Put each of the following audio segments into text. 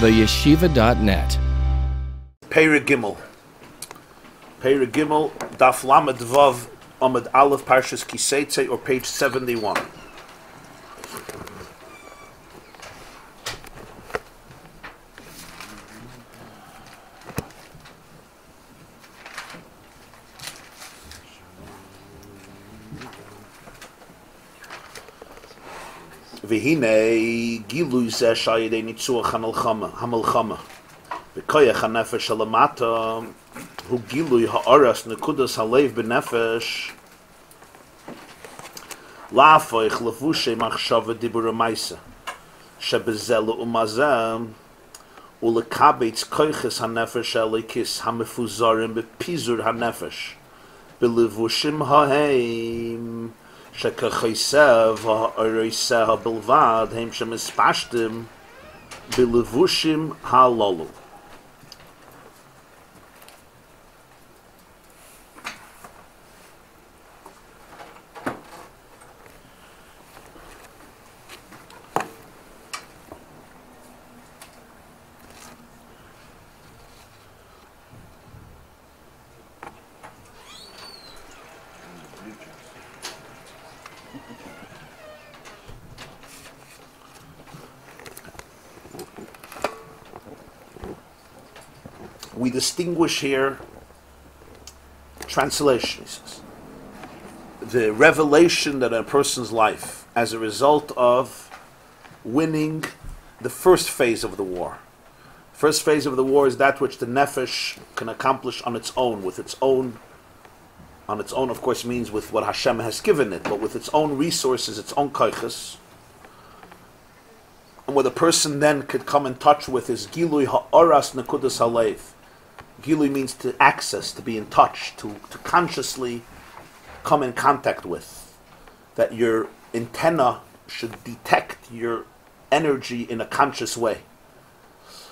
theyeshiva.net. Perek Gimel. Perek Gimel, Daf Lamed Vav, Amud Aleph, Parshas Ki Seitzei, or page 71. V'hinei gilui zeh shayidei nitzuach hamelchama v'koyach hanefesh halamata hu gilui ha'aras nekudas halev b'nefesh la'afoich lefushe machshava dibur ha'maisa shebezeh le'umazeh u'lekabetz koyches hanefesh elikis hamefuzarim b'pizur hanefesh b'levushim ha'heim shekachaysev ha'oreiseh bilvad heim shemispashtim b'levushim ha'lolu. We distinguish here translation, he says. The revelation that in a person's life as a result of winning the first phase of the war. First phase of the war is that which the nefesh can accomplish on its own, on its own of course means with what Hashem has given it, but with its own resources, its own koiches. And what a person then could come in touch with is Gilui ha'oras nekudas halev. Gilui means to access, to be in touch, to consciously come in contact with. That your antenna should detect your energy in a conscious way.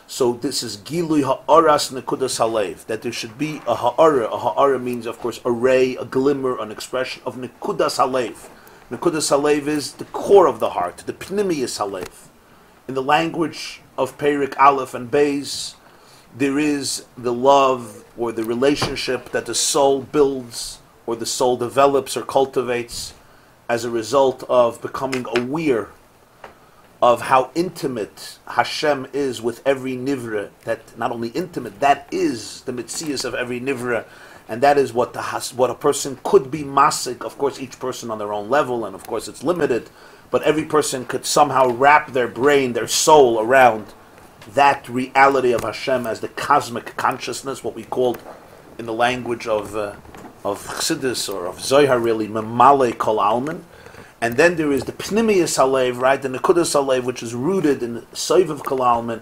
So this is Gilui ha'oras nekudas halev, that there should be a ha'ara. A ha'ara means, of course, a ray, a glimmer, an expression of nekudas halev. Nekudas halev is the core of the heart, the pnimiyus halev. In the language of Perek Aleph and Beis, there is the love or the relationship that the soul builds or the soul develops or cultivates as a result of becoming aware of how intimate Hashem is with every nivra. That not only intimate, that is the mitzias of every nivra, and that is what a person could be masik. Of course, each person on their own level, and of course it's limited, but every person could somehow wrap their brain, their soul around that reality of Hashem as the cosmic consciousness, what we called in the language of Chassidus or of Zohar, really, Memale Kol Alman. And then there is the Pnimiyus Halev, right, the Nekudas Halev, which is rooted in the Soiv Kol Alman,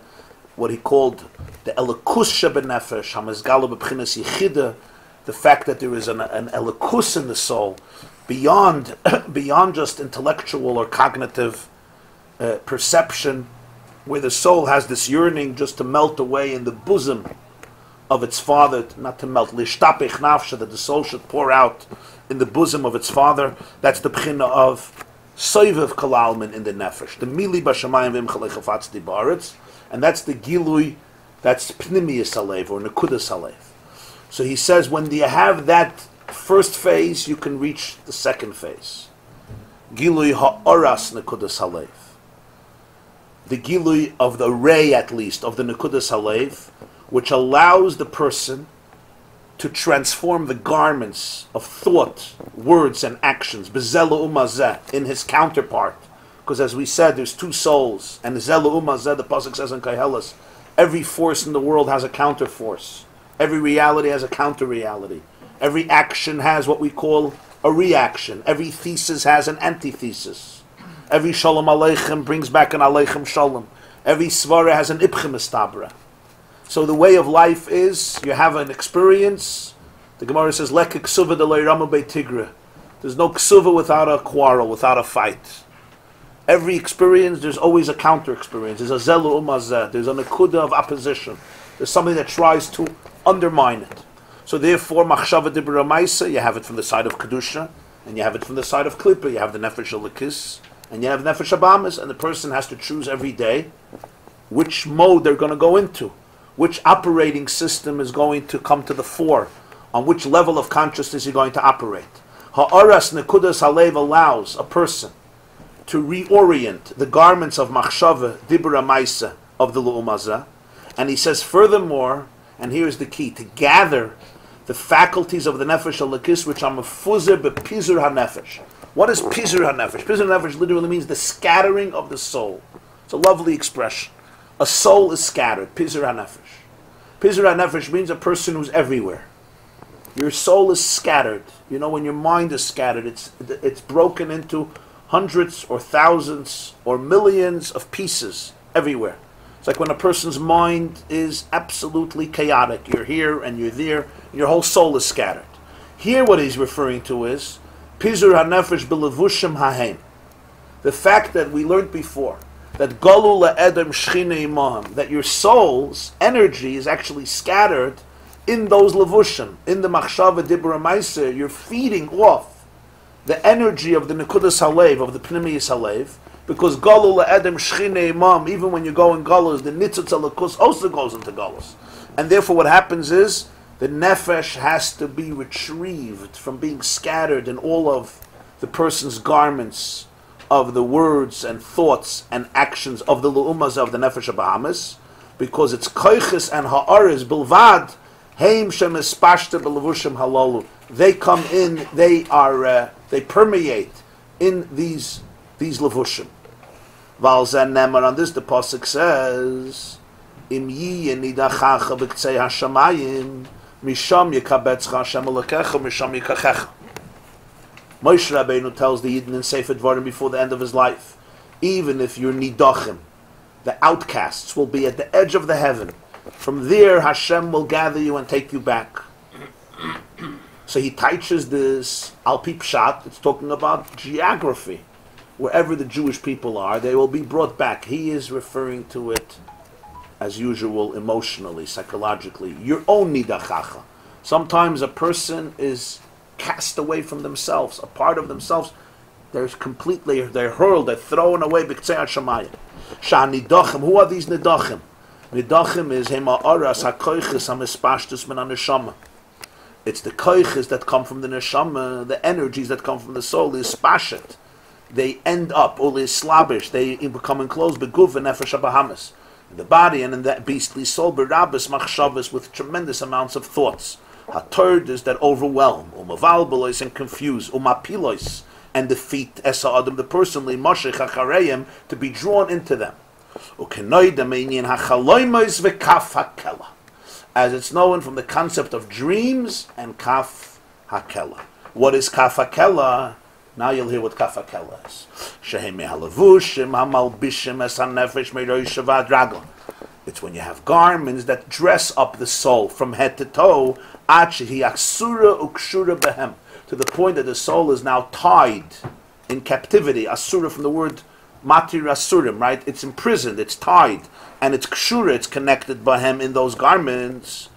what he called the Elikus Shebenefesh, Hamezgala B'Pchinas Yechida, the fact that there is an Elikus in the soul, beyond just intellectual or cognitive perception, where the soul has this yearning just to melt away in the bosom of its father, not to melt, lishtapech nafsha, that the soul should pour out in the bosom of its father. That's the pchina of soivev kalalman in the nefesh, the mili bashamayim v'imchalei di baaretz, and that's the gilui, that's pnimiyus halev or nekudas halev. So he says, when you have that first phase, you can reach the second phase. Gilui ha'oras nekudas halev. The gilui of the ray, at least, of the nekudas halev, which allows the person to transform the garments of thought, words, and actions, bezelu umazeh, in his counterpart. Because as we said, there's two souls, and zelu umazeh, the pasuk says in Koheles, every force in the world has a counter force. Every reality has a counter reality. Every action has what we call a reaction. Every thesis has an antithesis. Every shalom aleichem brings back an aleichem shalom. Every svara has an ibchem estabra. So the way of life is, you have an experience. The Gemara says, Lek ksuva delay rama bei tigra. There's no ksuva without a quarrel, without a fight. Every experience, there's always a counter experience. There's a zelu umazeh. There's a nakuda of opposition. There's something that tries to undermine it. So therefore, machshava dibra maisa, you have it from the side of kedusha, and you have it from the side of klippa. You have the nefesh alikis, and you have nefesh abamis, and the person has to choose every day which mode they're going to go into, which operating system is going to come to the fore, on which level of consciousness you're going to operate. Ha'aras nekudas halev allows a person to reorient the garments of machshava, dibra maisa, of the lu'umazah. And he says furthermore, and here's the key, to gather the faculties of the nefesh alakis, which are mefuzir bepizur hanefesh. What is pizur hanefesh? Pizur hanefesh literally means the scattering of the soul. It's a lovely expression. A soul is scattered, pizur hanefesh. Pizur hanefesh means a person who's everywhere. Your soul is scattered. You know, when your mind is scattered, it's broken into hundreds or thousands or millions of pieces everywhere. It's like when a person's mind is absolutely chaotic. You're here and you're there, and your whole soul is scattered. Here what he's referring to is Pizur HaNefesh B'Levushim HaHeim. The fact that we learned before, that Galu La'edem Shchina Imahim, that your soul's energy is actually scattered in those levushim, in the machshava dibra ma'aser. You're feeding off the energy of the nekudas halev, of the pnimiyus halev, because Galu La'edem Shchina Imam, even when you go in galus, the nitzutz alakus also goes into galus. And therefore what happens is, the nefesh has to be retrieved from being scattered in all of the person's garments of the words and thoughts and actions of the lu'umaz of the nefesh abahamis, because it's koiches and ha'aris bilvad heim shemespashta b'levushim halalu. They come in, they permeate in these levushim. Valzen nemar, on this the pasuk says, im yi nidachacha b'ktzei hashamayim misham yikabetzcha Hashem elokecha misham yikachecha. Moshe Rabbeinu tells the Yidden in Sefer Dvarim before the end of his life, even if you're nidachim, the outcasts will be at the edge of the heaven. From there, Hashem will gather you and take you back. So he teaches this al pi pshat. It's talking about geography. Wherever the Jewish people are, they will be brought back. He is referring to it, as usual, emotionally, psychologically. Your own nidachacha. Sometimes a person is cast away from themselves, a part of themselves. They're hurled, they're thrown away. B'ktzei hashamayim. Sha'nidachim. Who are these nidachim? Nidachim is hema aras hakoiches hamispashtus min haneshama. It's the koiches that come from the neshama, the energies that come from the soul, is spashet. They end up, or is slabish, they become enclosed beguv and nefesh abahamis, in the body and in that beastly soul, berabas machshavas, with tremendous amounts of thoughts. Hatordas that overwhelm, umavalbelois and confuse, umapilois and defeat esa adam, the personally moshech achareyim, to be drawn into them. As it's known from the concept of dreams and kaf hakela. What is kaf hakela? Now you'll hear what kaf hakela is. It's when you have garments that dress up the soul from head to toe, to the point that the soul is now tied in captivity. Asura from the word matir asurim, right? It's imprisoned, it's tied, and it's kshura, it's connected by him in those garments.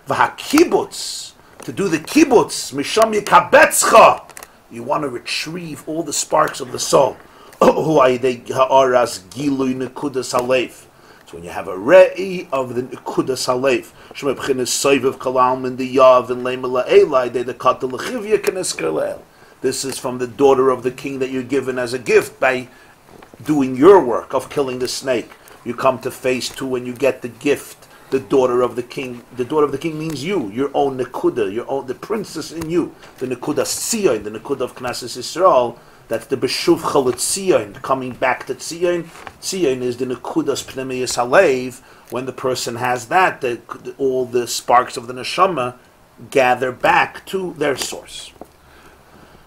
V'hakibutz, to do the kibutz, misham yikabetzcha, you want to retrieve all the sparks of the soul. Ha'aras gilui nekudas halev. So when you have a re'i of the nekudas halev, shemebchinas soivev kalam in the yav and leimela elai de the kat lechivya keneskerlel. This is from the daughter of the king that you're given as a gift by doing your work of killing the snake. You come to phase 2 and you get the gift, the daughter of the king. The daughter of the king means you, your own nekuda, your own, the princess in you, the nekuda tzion, the nekuda of Knesset Yisrael. That's the beshuv chalut tzion, coming back to tzion. Tzion is the nekudas pnimiyus halev. When the person has that, all the sparks of the neshama gather back to their source.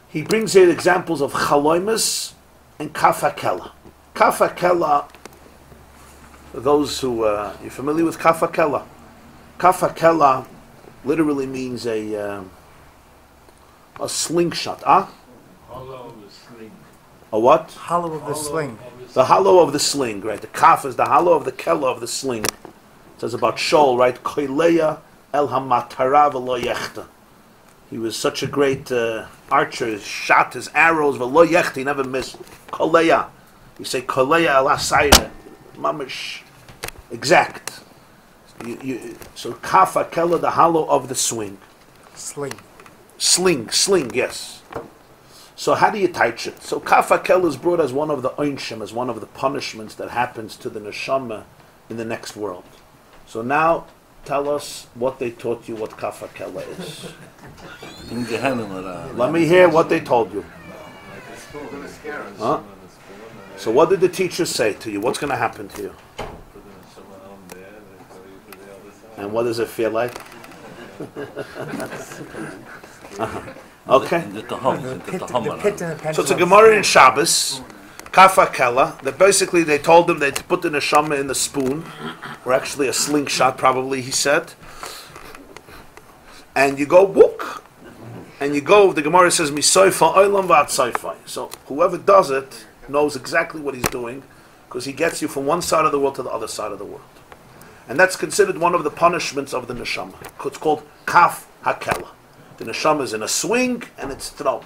He brings here examples of chaloimus and kaf hakela. Kaf hakela, for those who, you're familiar with kaf hakela. Kaf hakela literally means a slingshot. Hollow of the sling. A what? Hollow of the sling. The hollow of the sling, right? The kaf is the hollow of the kela of the sling. It says about Shaul, right? Koileya el hamatara v'lo yechta. He was such a great archer. He shot his arrows v'lo yechta. He never missed. Koleya. You say koleya el asayre. Mamish. exact. So kaf hakela, the hollow of the swing. Sling, yes. So how do you touch it? So kaf hakela is brought as one of the onshim, as one of the punishments that happens to the neshama in the next world. So now, tell us what they taught you, what kaf hakela is. In Gehenna, Let me hear what they told you. Huh? So what did the teacher say to you? What's going to happen to you? And what does it feel like? Okay. So it's a Gemara in Shabbos, Kaf hakela, that basically they told them they'd put the neshama in the spoon, or actually a slingshot probably, he said. And you go, book. And you go, the Gemara says, Misoifa oilam v'at soifai. So whoever does it knows exactly what he's doing, because he gets you from one side of the world to the other side of the world. And that's considered one of the punishments of the neshama. It's called kaf hakela. The neshama is in a swing and it's thrown.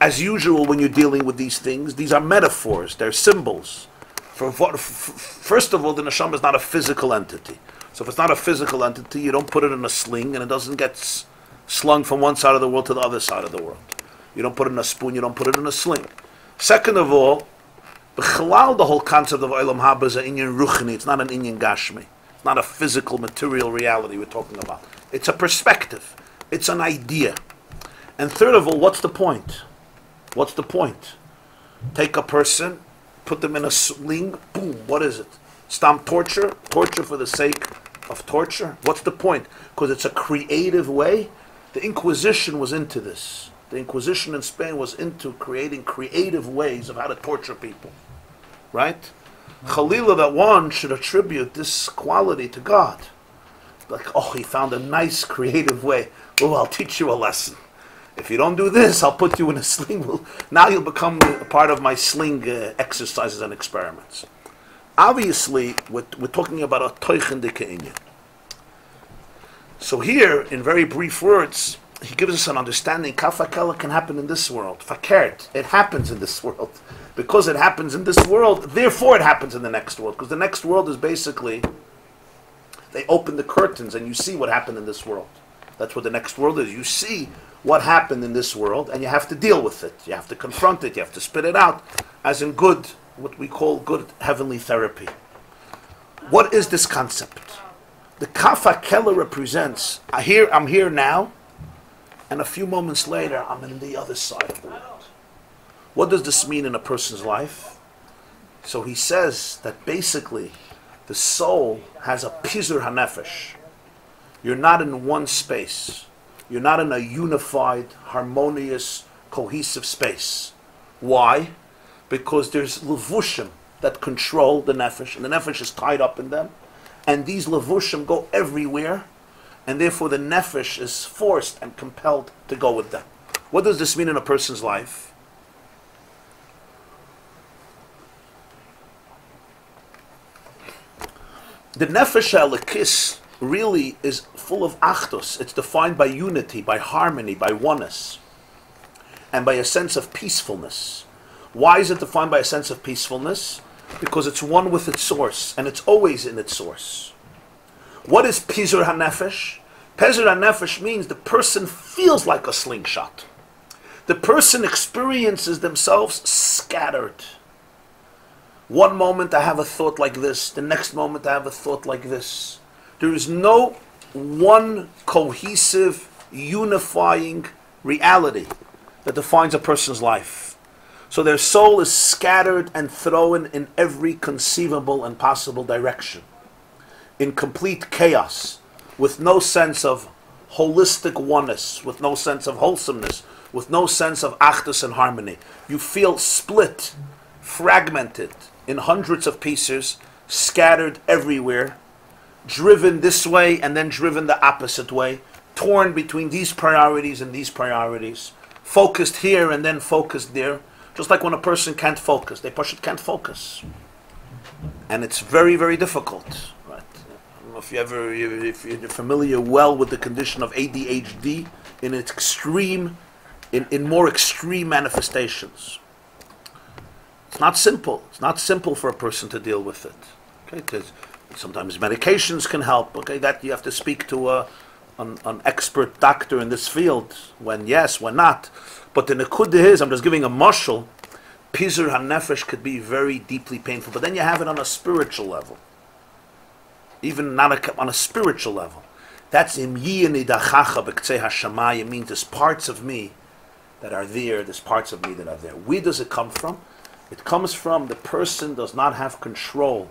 As usual, when you're dealing with these things, these are metaphors, they're symbols. First of all, the neshama is not a physical entity. So if it's not a physical entity, you don't put it in a sling and it doesn't get slung from one side of the world to the other side of the world. You don't put it in a spoon, you don't put it in a sling. Second of all, the whole concept of Olam Haba is an inyan ruchni, it's not an inyan gashmi. It's not a physical, material reality we're talking about. It's a perspective. It's an idea. And third of all, what's the point? What's the point? Take a person, put them in a sling, boom, what is it? Stamp torture? Torture for the sake of torture? What's the point? Because it's a creative way. The Inquisition was into this. The Inquisition in Spain was into creating creative ways of how to torture people. Right? Chalila, that one should attribute this quality to God. Like, oh, he found a nice creative way. Oh, I'll teach you a lesson. If you don't do this, I'll put you in a sling. Well, now you'll become a part of my sling exercises and experiments. Obviously, we're talking about a toichen de ke'inyan. So here, in very brief words, he gives us an understanding. Kaf hakela can happen in this world. Fakert, it happens in this world. Because it happens in this world, therefore it happens in the next world. Because the next world is basically, they open the curtains and you see what happened in this world. That's what the next world is. You see what happened in this world and you have to deal with it. You have to confront it. You have to spit it out as in good, what we call good heavenly therapy. What is this concept? The kaf hakela represents, I'm here now, and a few moments later, I'm in the other side of the world. What does this mean in a person's life? So he says that basically, the soul has a pizur hanefesh. You're not in one space. You're not in a unified, harmonious, cohesive space. Why? Because there's levushim that control the nefesh, and the nefesh is tied up in them, and these levushim go everywhere, and therefore the nefesh is forced and compelled to go with them. What does this mean in a person's life? The nefesh ha'elokis really is full of achdus. It's defined by unity, by harmony, by oneness, and by a sense of peacefulness. Why is it defined by a sense of peacefulness? Because it's one with its source, and it's always in its source. What is pizur hanefesh? Pizur hanefesh means the person feels like a slingshot. The person experiences themselves scattered. One moment I have a thought like this, the next moment I have a thought like this. There is no one cohesive, unifying reality that defines a person's life. So their soul is scattered and thrown in every conceivable and possible direction, in complete chaos, with no sense of holistic oneness, with no sense of wholesomeness, with no sense of achdus and harmony. You feel split, fragmented, in hundreds of pieces, scattered everywhere, driven this way and then driven the opposite way, torn between these priorities and these priorities, focused here and then focused there. Just like when a person can't focus, they can't focus. And it's very, very difficult. Right? I don't know if you're familiar well with the condition of ADHD in its extreme, in more extreme manifestations. It's not simple. It's not simple for a person to deal with it. Okay, sometimes medications can help. Okay, that you have to speak to an expert doctor in this field. When yes, when not. But the Naquadah is, I'm just giving a mashal. Pizur hanefesh could be very deeply painful, but then you have it on a spiritual level. Even not on a spiritual level. That's im yini dachacha b'ktzei hashamayim, means there's parts of me that are there, there's parts of me that are there. Where does it come from? It comes from the person does not have control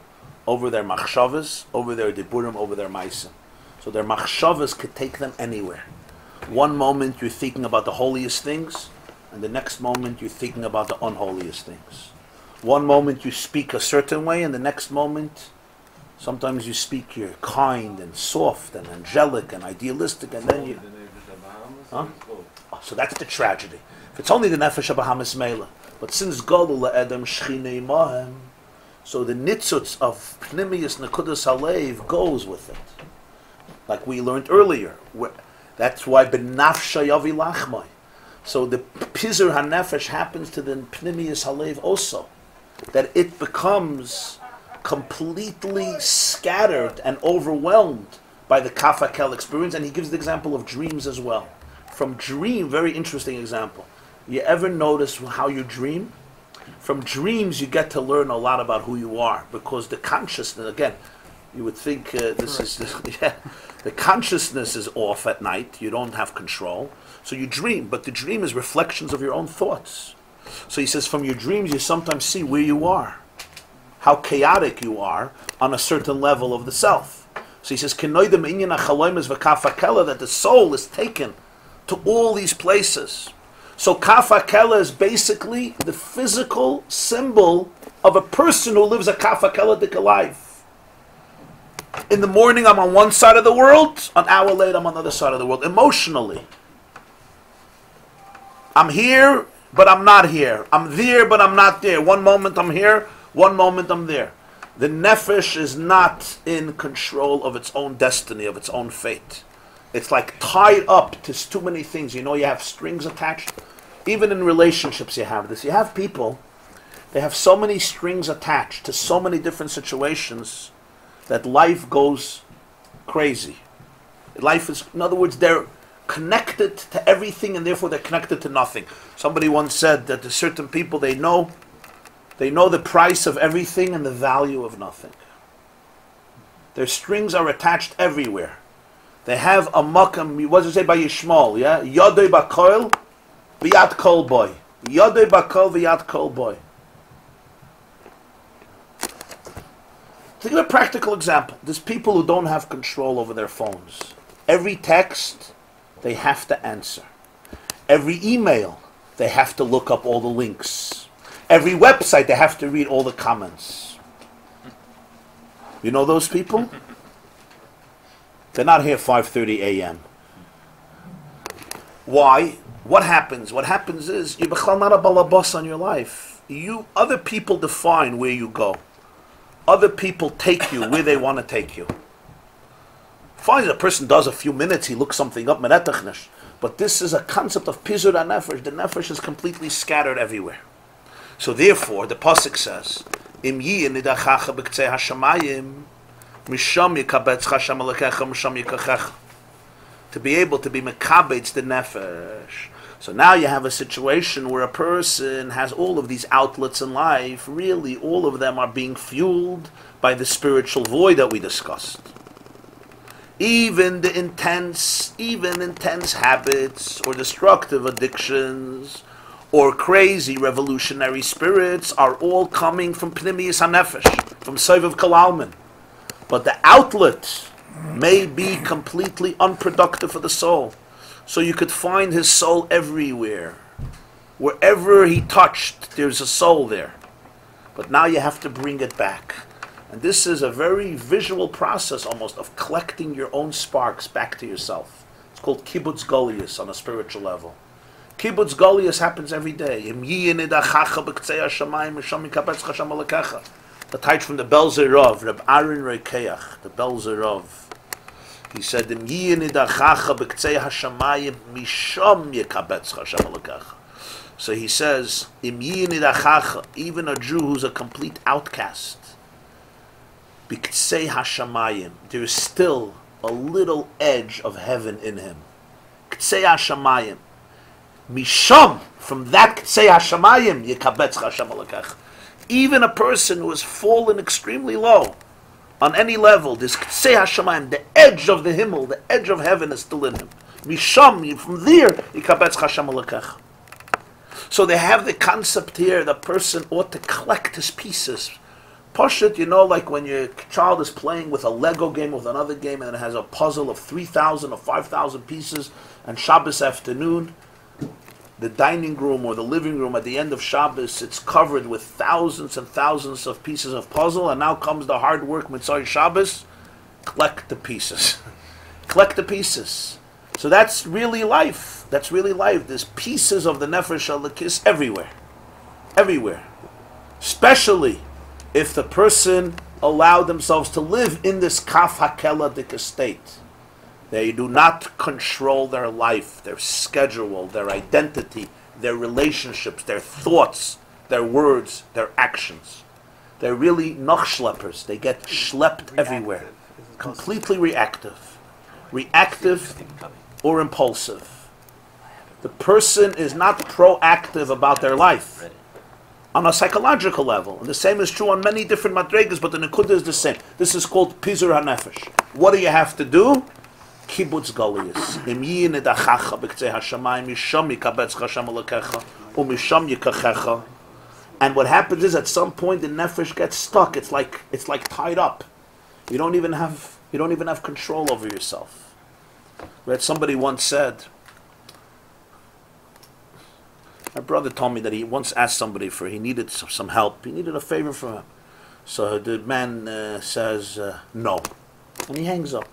over their machshavas, over their diburim, over their maisim. So their machshavas could take them anywhere. One moment you're thinking about the holiest things, and the next moment you're thinking about the unholiest things. One moment you speak a certain way, and the next moment, sometimes you speak, you're kind and soft and angelic and idealistic, and then you... Huh? So that's the tragedy. If it's only the nefesh habahamis meila, but since Gadol Adam Shchinei Mahem, so the nitzutz of Pnimius Nakudas Halev goes with it. Like we learned earlier. That's why Benafsha Yavi Lachmai. So the Pizur HaNefesh happens to the Pnimius Halev also. That it becomes completely scattered and overwhelmed by the Kafakel experience. And he gives the example of dreams as well. From dream, very interesting example. You ever notice how you dream? From dreams, you get to learn a lot about who you are, because the consciousness, again, you would think the consciousness is off at night. You don't have control. So you dream, but the dream is reflections of your own thoughts. So he says, from your dreams, you sometimes see where you are, how chaotic you are on a certain level of the self. So he says, that the soul is taken to all these places. So Kafakela is basically the physical symbol of a person who lives a Kafakela life. In the morning I'm on one side of the world, an hour later I'm on the other side of the world, emotionally. I'm here, but I'm not here. I'm there, but I'm not there. One moment I'm here, one moment I'm there. The nefesh is not in control of its own destiny, of its own fate. It's like tied up to too many things. You know, you have strings attached. Even in relationships you have this. You have people, they have so many strings attached to so many different situations that life goes crazy. Life is, in other words, they're connected to everything and therefore they're connected to nothing. Somebody once said that there's certain people, they know the price of everything and the value of nothing. Their strings are attached everywhere. They have a makam, what does it say by Yishmael, yeah? Yodei bakoil, v'yad kol boy. Yodei bakoil, v'yad kol boy. Think of a practical example. There's people who don't have control over their phones. Every text, they have to answer. Every email, they have to look up all the links. Every website, they have to read all the comments. You know those people? They're not here 5:30 a.m. Why? What happens? What happens is you're not a balabas on your life. Other people define where you go. Other people take you where they want to take you. Fine, a person does a few minutes, he looks something up, but this is a concept of pizur nefesh. The nefesh is completely scattered everywhere. So therefore, the pasuk says, "Im yi nidachacha b'ktzei hashamayim." To be able to be mekabetz the nefesh. So now you have a situation where a person has all of these outlets in life. Really, all of them are being fueled by the spiritual void that we discussed. Even intense habits or destructive addictions or crazy revolutionary spirits are all coming from Pnimius HaNefesh, from Sovev Kalalman. But the outlet may be completely unproductive for the soul. So you could find his soul everywhere. Wherever he touched, there's a soul there. But now you have to bring it back. And this is a very visual process almost of collecting your own sparks back to yourself. It's called kibbutz golius on a spiritual level. Kibbutz golius happens every day. The title from the Belzer Rav, Reb Aaron Rekeach, the Belzer Rav. He said, so he says, even a Jew who's a complete outcast, Biktsei hashamayim. There is still a little edge of heaven in him. Ktsei hashamayim. Misham, from that Ktsei hashamayim, yikabetz Hashem alakach. Even a person who has fallen extremely low, on any level, this Ktsei hashamayim, the edge of the Himmel, the edge of heaven is still in him. Misham, from there, yikabetz Hashem alakach. So they have the concept here, the person ought to collect his pieces. Parshas, like when your child is playing with a Lego game with another game and it has a puzzle of 3,000 or 5,000 pieces, and Shabbos afternoon, the dining room or the living room at the end of Shabbos, it's covered with thousands and thousands of pieces of puzzle, and now comes the hard work, Mitzvah Shabbos, collect the pieces. Collect the pieces. So that's really life. That's really life. There's pieces of the Nefesh Elokis everywhere. Everywhere. Especially if the person allowed themselves to live in this Kaf HaKeladik state. They do not control their life, their schedule, their identity, their relationships, their thoughts, their words, their actions. They're really nachschleppers. They get schlepped everywhere. Completely reactive. Reactive or impulsive. The person is not proactive about their life on a psychological level. And the same is true on many different madregas, but the Naquadah is the same. This is called Pizur HaNefesh. What do you have to do? Kibbutz Galiyas. Im yine dachacha b'ktzei hashamayim misham yikabetz Hashem alakecha u'misham yikachecha. And what happens is at some point the nefesh gets stuck. It's like tied up. You don't even have control over yourself. Right? Somebody once said, my brother told me that he once asked somebody he needed some help. He needed a favor from him. So the man says no, and he hangs up.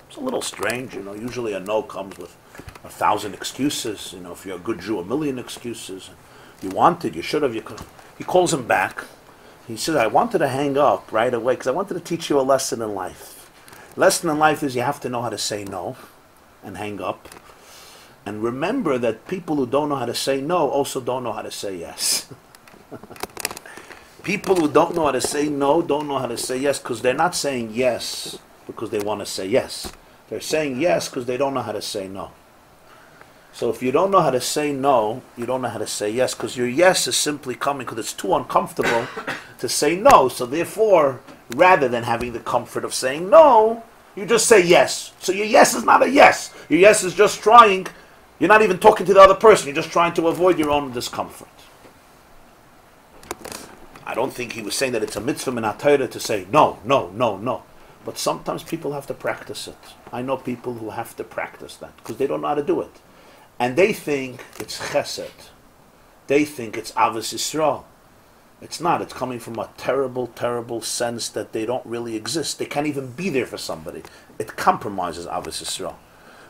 It's a little strange, Usually a no comes with 1,000 excuses. If you're a good Jew, 1,000,000 excuses. You wanted, you should have, you could. He calls him back. He says, I wanted to hang up right away because I wanted to teach you a lesson in life. Lesson in life is you have to know how to say no and hang up. And remember that people who don't know how to say no also don't know how to say yes. People who don't know how to say no don't know how to say yes because they're not saying yes because they want to say yes. They're saying yes because they don't know how to say no. So if you don't know how to say no, you don't know how to say yes, because your yes is simply coming because it's too uncomfortable to say no. So therefore, rather than having the comfort of saying no, you just say yes. So your yes is not a yes. Your yes is just trying. You're not even talking to the other person. You're just trying to avoid your own discomfort. I don't think he was saying that it's a mitzvah in Torah to say no, no, no, no. But sometimes people have to practice it. I know people who have to practice that because they don't know how to do it. And they think it's chesed. They think it's Avos Yisrael. It's not. It's coming from a terrible, terrible sense that they don't really exist. They can't even be there for somebody. It compromises Avos Yisrael.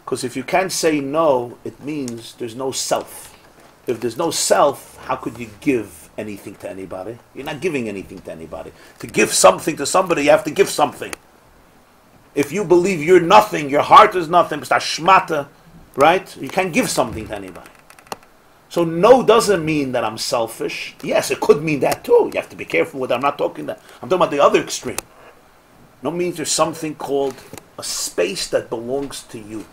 Because if you can't say no, it means there's no self. If there's no self, how could you give anything to anybody? You're not giving anything to anybody. To give something to somebody, you have to give something. If you believe you're nothing, your heart is nothing, it's shmata, right? You can't give something to anybody. So no doesn't mean that I'm selfish. Yes, it could mean that too. You have to be careful with that. I'm not talking that. I'm talking about the other extreme. No means there's something called a space that belongs to you.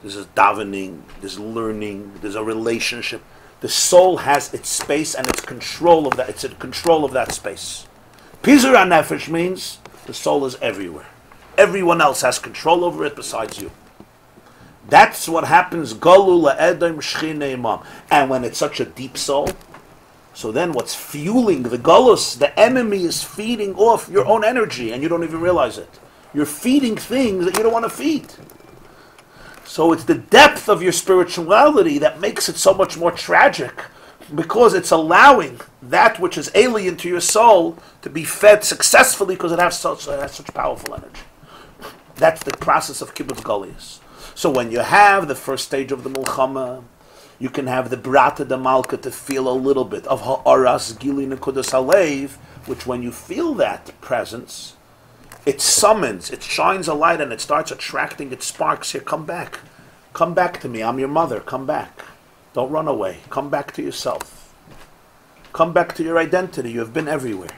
There's a davening, there's learning, there's a relationship. The soul has its space and its control of that. It's in control of that space. Pizur HaNefesh means the soul is everywhere. Everyone else has control over it besides you. That's what happens. And when it's such a deep soul, so then what's fueling the galus, the enemy is feeding off your own energy and you don't even realize it. You're feeding things that you don't want to feed. So it's the depth of your spirituality that makes it so much more tragic, because it's allowing that which is alien to your soul to be fed successfully because it has such powerful energy. That's the process of kibbutz galiyas. So when you have the first stage of the Mulchama, you can have the Brata de Malka to feel a little bit of Ha'aras Gili Nekudas Halev, which when you feel that presence, it summons, it shines a light and it starts attracting, it sparks. Here, come back. Come back to me. I'm your mother. Come back. Don't run away. Come back to yourself. Come back to your identity. You have been everywhere.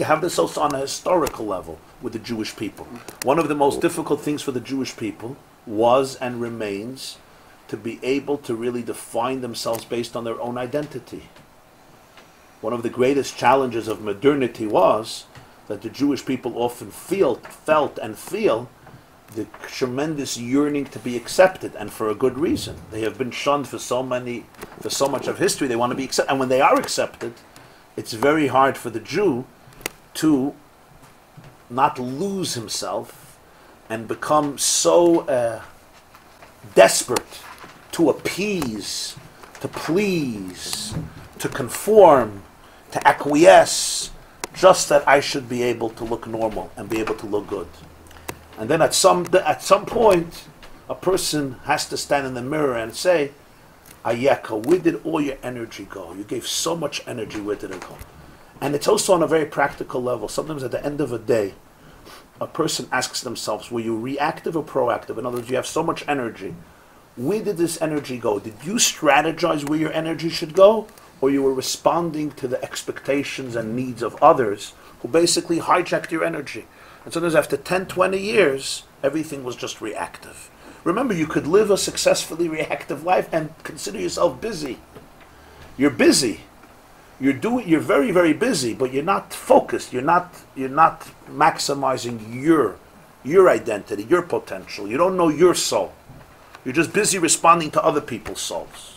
You have this also on a historical level with the Jewish people. One of the most difficult things for the Jewish people was and remains to be able to really define themselves based on their own identity. One of the greatest challenges of modernity was that the Jewish people often felt and feel the tremendous yearning to be accepted, and for a good reason. They have been shunned for so much of history. They want to be accepted, and when they are accepted, it's very hard for the Jew to not lose himself and become so desperate to appease, to please, to conform, to acquiesce, just that I should be able to look normal and be able to look good. And then at some point, a person has to stand in the mirror and say, Ayeka, where did all your energy go? You gave so much energy, where did it go? And it's also on a very practical level. Sometimes at the end of a day, a person asks themselves, were you reactive or proactive? In other words, you have so much energy. Where did this energy go? Did you strategize where your energy should go? Or you were responding to the expectations and needs of others who basically hijacked your energy? And sometimes after 10, 20 years, everything was just reactive. Remember, you could live a successfully reactive life and consider yourself busy. You're busy. You're very, very busy, but you're not focused. You're not maximizing your identity, your potential. You don't know your soul. You're just busy responding to other people's souls.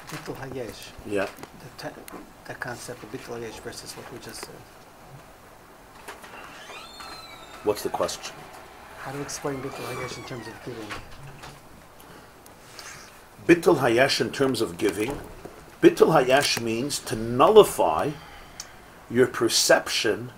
Bittul Hayesh. Yeah. The concept of Bittul Hayesh versus what we just said. What's the question? How to explain Bittul Hayesh in terms of giving? Bittul Hayesh in terms of giving. Bittul Hayesh means to nullify your perception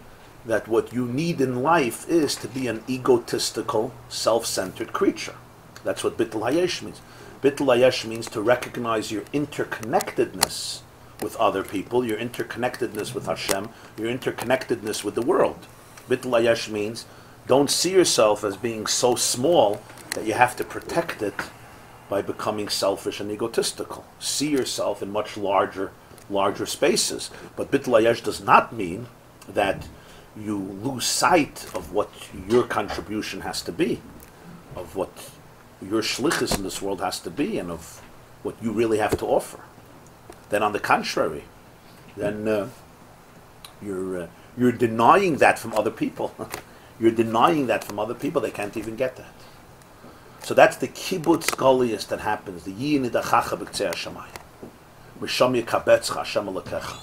that what you need in life is to be an egotistical, self-centered creature. That's what Bittul Hayesh means. Bittul Hayesh means to recognize your interconnectedness with other people, your interconnectedness with Hashem, your interconnectedness with the world. Bittul Hayesh means don't see yourself as being so small that you have to protect it by becoming selfish and egotistical. See yourself in much larger spaces. But Bittul Hayesh does not mean that you lose sight of what your contribution has to be, of what your shlichus in this world has to be, and of what you really have to offer. Then on the contrary, then you're denying that from other people. You're denying that from other people. They can't even get that. So that's the kibbutz golius that happens. The yin idachacha b'ktzei hashamayim. Misham yikabetzcha Hashem alekecha.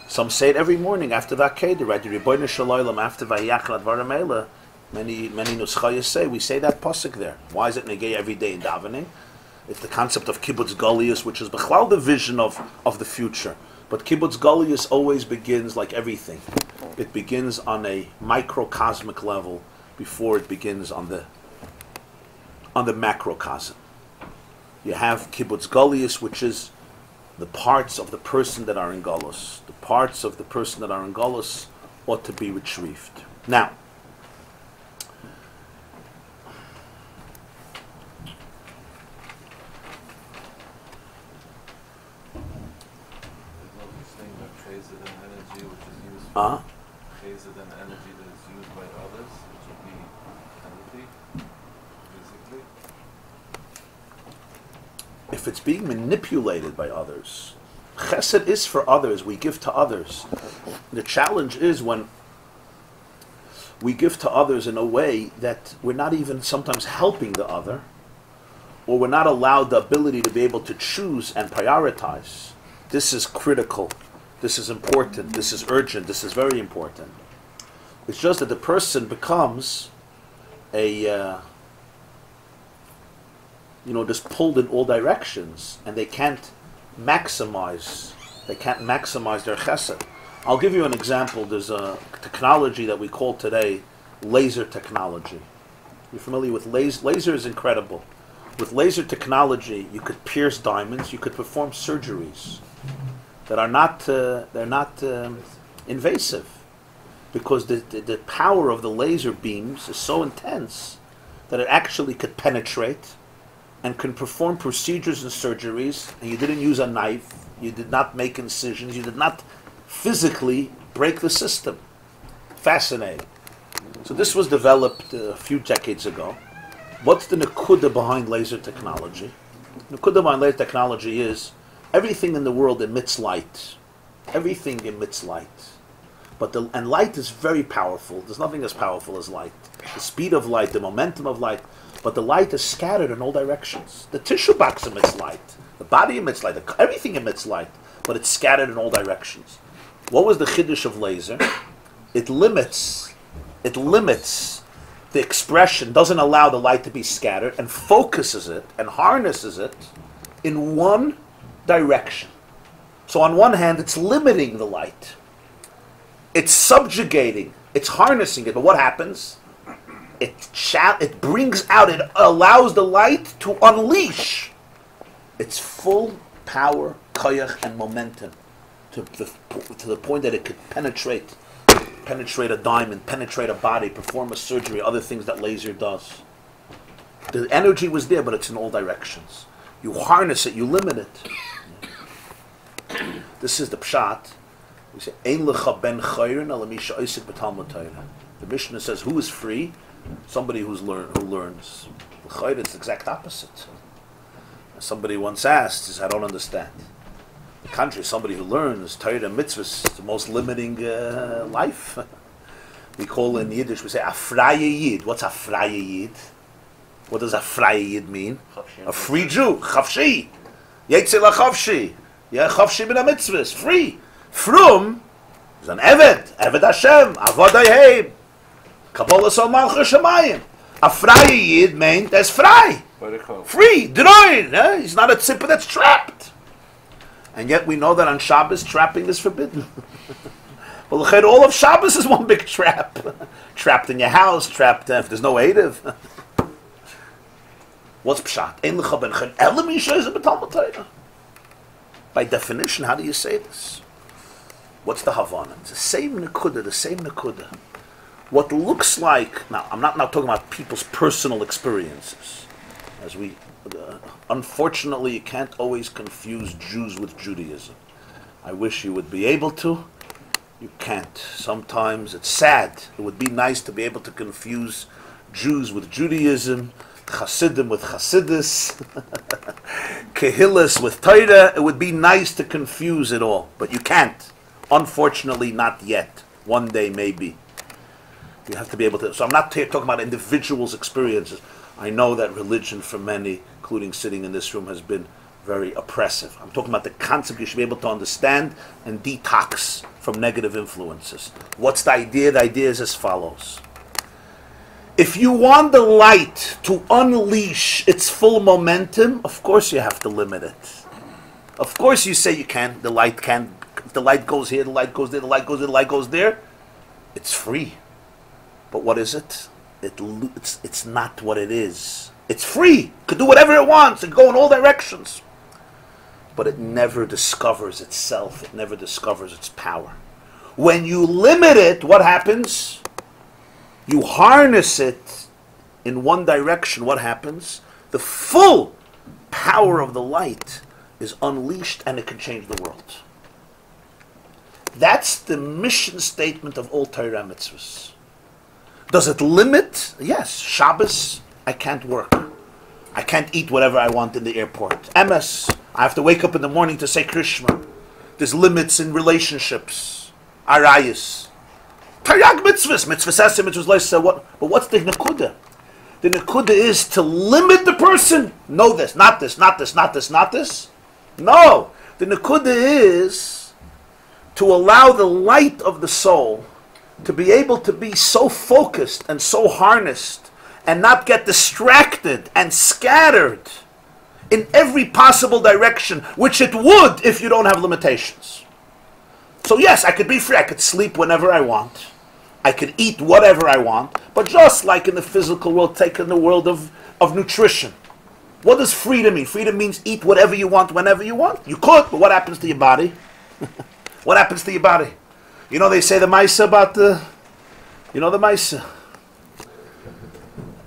Some say it every morning after that Akedah, right? The Rebbeinu Shalom after Vayachal Advarim Eila. Many nuschayos say we say that pasuk there. Why is it negay every day in davening? It's the concept of kibbutz golius, which is b'chlal the vision of the future. But kibbutz golius always begins like everything. It begins on a microcosmic level before it begins on the macrocosm. You have kibbutz golius, which is the parts of the person that are in galus. The parts of the person that are in galus ought to be retrieved. Now, Chesed and energy that is used by others, which would be empathy, physically. If it's being manipulated by others, chesed is for others. We give to others. The challenge is when we give to others in a way that we're not even sometimes helping the other, or we're not allowed the ability to be able to choose and prioritize. This is critical. This is important, this is urgent, this is very important. It's just that the person becomes just pulled in all directions, and they can't maximize their chesed. I'll give you an example. There's a technology that we call today laser technology. You're familiar with laser? Laser is incredible. With laser technology, you could pierce diamonds, you could perform surgeries that are not invasive, because the power of the laser beams is so intense that it actually could penetrate and can perform procedures and surgeries, and you didn't use a knife, you did not make incisions, you did not physically break the system. fascinating. So this was developed a few decades ago. What's the Naquadah behind laser technology? Naquadah behind laser technology is everything in the world emits light. Everything emits light. And light is very powerful. There's nothing as powerful as light. The speed of light, the momentum of light. But the light is scattered in all directions. The tissue box emits light. The body emits light. Everything emits light. But it's scattered in all directions. What was the chiddush of laser? It limits the expression, doesn't allow the light to be scattered, and focuses it and harnesses it in one direction. So on one hand, it's limiting the light. It's subjugating. It's harnessing it. But what happens? It brings out, it allows the light to unleash its full power, koyach, and momentum to the point that it could penetrate a diamond, penetrate a body, perform a surgery, other things that laser does. The energy was there, but it's in all directions. You harness it, you limit it. This is the pshat. We say, Ein lecha ben chayrin ala misha oisik b'talmud Torah. The Mishnah says, who is free? Somebody who learns. The chayr is the exact opposite. Somebody once asked, he said, I don't understand. The contrary, somebody who learns Torah and mitzvahs is the most limiting life. We call in Yiddish, we say, a fraye yid. What's a fraye yid? What does a fraye yid mean? A free Jew. Chavshi. Seitzei la chavshi. Yeah, chavshi min ha-mitzvahs. Free. Frum is an Eved. Eved Hashem. Avodah Heim. Kabbalah Sol Malchus Shamayim. A fraye yid means that's frei. Free. Droin. He's not a tzipper that's trapped. And yet we know that on Shabbos trapping is forbidden. Well, all of Shabbos is one big trap. Trapped in your house, trapped if there's no Eidiv. What's pshat? By definition, how do you say this? What's the Havana? It's the same Naquadah. What looks like, now I'm not now talking about people's personal experiences, as we unfortunately, you can't always confuse Jews with Judaism. I wish you would be able to. You can't. Sometimes it's sad. It would be nice to be able to confuse Jews with Judaism, Chassidim with Chassidus, Kehillas with Torah. It would be nice to confuse it all, but you can't. Unfortunately, not yet. One day, maybe. You have to be able to. So I'm not talking about individuals' experiences. I know that religion for many, including sitting in this room, has been very oppressive. I'm talking about the concept you should be able to understand and detox from negative influences. What's the idea? The idea is as follows. If you want the light to unleash its full momentum, of course you have to limit it. Of course you say you can't, the light can't, if the light goes here, the light goes there, the light goes there, the light goes there, it's free. But what is it? It's not what it is. It's free. It could do whatever it wants and go in all directions. But it never discovers itself. It never discovers its power. When you limit it, what happens? You harness it in one direction. What happens? The full power of the light is unleashed and it can change the world. That's the mission statement of all Torah mitzvahs. Does it limit? Yes. Shabbos, I can't work. I can't eat whatever I want in the airport. Emes, I have to wake up in the morning to say Krishma. There's limits in relationships. Arayas. Taryag mitzvahs. Mitzvahs asim, mitzvahs leisa. But what's the Naquadah? The Naquadah is to limit the person. No this, not this, not this, not this, not this. No. The Naquadah is to allow the light of the soul to be able to be so focused and so harnessed and not get distracted and scattered in every possible direction, which it would if you don't have limitations. So yes, I could be free. I could sleep whenever I want. I could eat whatever I want. But just like in the physical world, take in the world of nutrition. What does freedom mean? Freedom means eat whatever you want, whenever you want. You could, but what happens to your body? What happens to your body? You know, they say the Maisa about the... You know the Maisa?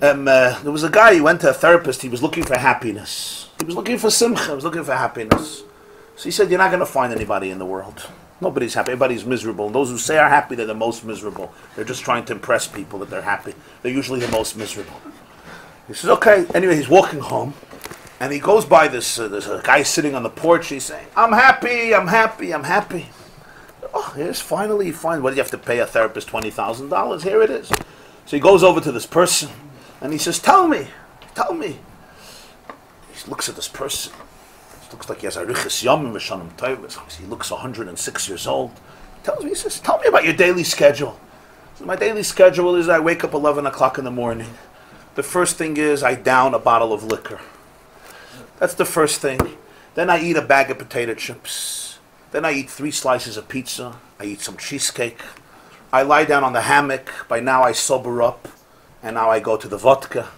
There was a guy, he went to a therapist, he was looking for happiness. He was looking for simcha, he was looking for happiness. So he said, you're not going to find anybody in the world. Nobody's happy. Everybody's miserable. And those who say are happy, they're the most miserable. They're just trying to impress people that they're happy. They're usually the most miserable. He says, okay. Anyway, he's walking home, and he goes by this. There's a guy sitting on the porch. He's saying, I'm happy, I'm happy, I'm happy. Oh, here's finally, what do you have to pay a therapist? $20,000. Here it is. So he goes over to this person, and he says, tell me. He looks at this person. It looks like he has a riches yomim v'shanim tovos. He looks 106 years old. He says, tell me about your daily schedule. So my daily schedule is I wake up 11 o'clock in the morning. The first thing is I down a bottle of liquor. That's the first thing. Then I eat a bag of potato chips. Then I eat 3 slices of pizza. I eat some cheesecake. I lie down on the hammock. By now I sober up. And now I go to the vodka.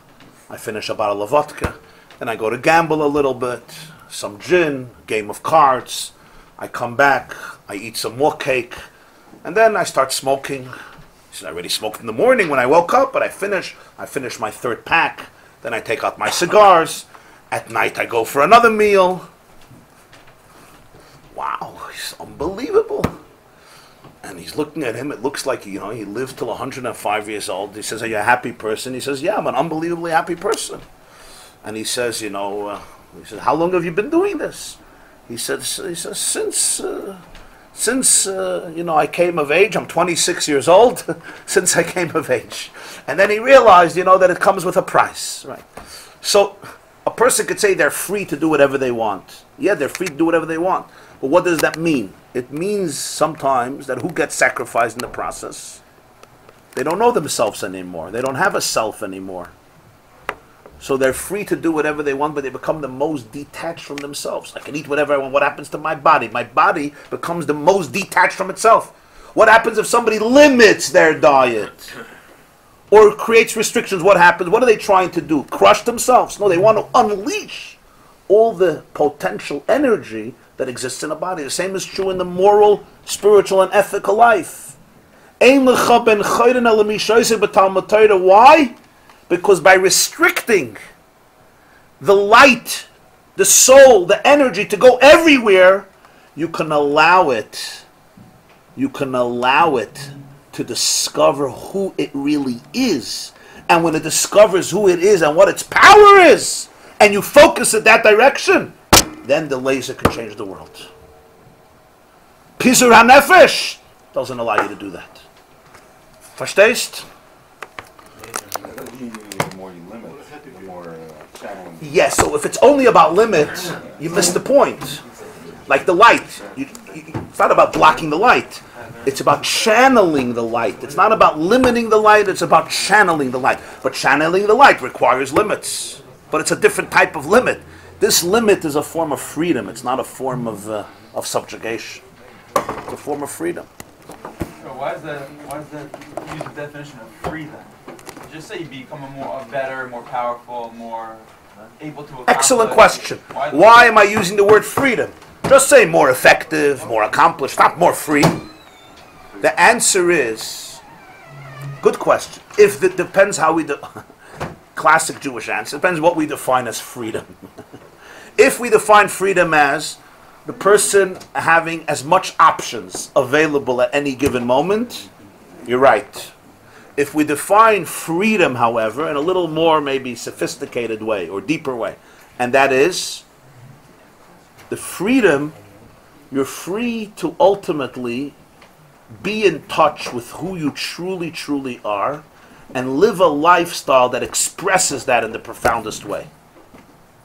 I finish a bottle of vodka. Then I go to gamble a little bit. Some gin, game of cards. I come back. I eat some more cake. And then I start smoking. I already smoked in the morning when I woke up, but I finish my 3rd pack. Then I take out my cigars. At night I go for another meal. Wow, he's unbelievable. And he's looking at him. It looks like, he lived till 105 years old. He says, are you a happy person? He says, yeah, I'm an unbelievably happy person. And he says, how long have you been doing this? He says, since I came of age. I'm 26 years old. Since I came of age. And then he realized, that it comes with a price. Right. So a person could say they're free to do whatever they want. Yeah, they're free to do whatever they want. But what does that mean? It means sometimes that who gets sacrificed in the process? They don't know themselves anymore. They don't have a self anymore. So they're free to do whatever they want, but they become the most detached from themselves. I can eat whatever I want. What happens to my body? My body becomes the most detached from itself. What happens if somebody limits their diet? Or creates restrictions? What happens? What are they trying to do? Crush themselves? No, they want to unleash all the potential energy that exists in a body. The same is true in the moral, spiritual, and ethical life. Why? Because by restricting the light, the soul, the energy to go everywhere, you can allow it to discover who it really is. And when it discovers who it is and what its power is, and you focus in that direction, then the laser can change the world. Pizur HaNefesh doesn't allow you to do that. Verstehst? The more you limit, the more channeling. Yes, so if it's only about limits, you miss the point. Like the light. It's not about blocking the light. It's about channeling the light. It's not about limiting the light, it's about channeling the light. But channeling the light requires limits. But it's a different type of limit. This limit is a form of freedom. It's not a form of subjugation. It's a form of freedom. So why is that use the definition of freedom? Just say you become a better, more powerful, more able to accomplish. Excellent question. Why am I using the word freedom? Just say more effective, more accomplished, not more free. The answer is, good question. If it depends how we classic Jewish answer, depends what we define as freedom. If we define freedom as the person having as much options available at any given moment, you're right. If we define freedom, however, in a little more maybe sophisticated way or deeper way, and that is the freedom, you're free to ultimately be in touch with who you truly, truly are and live a lifestyle that expresses that in the profoundest way.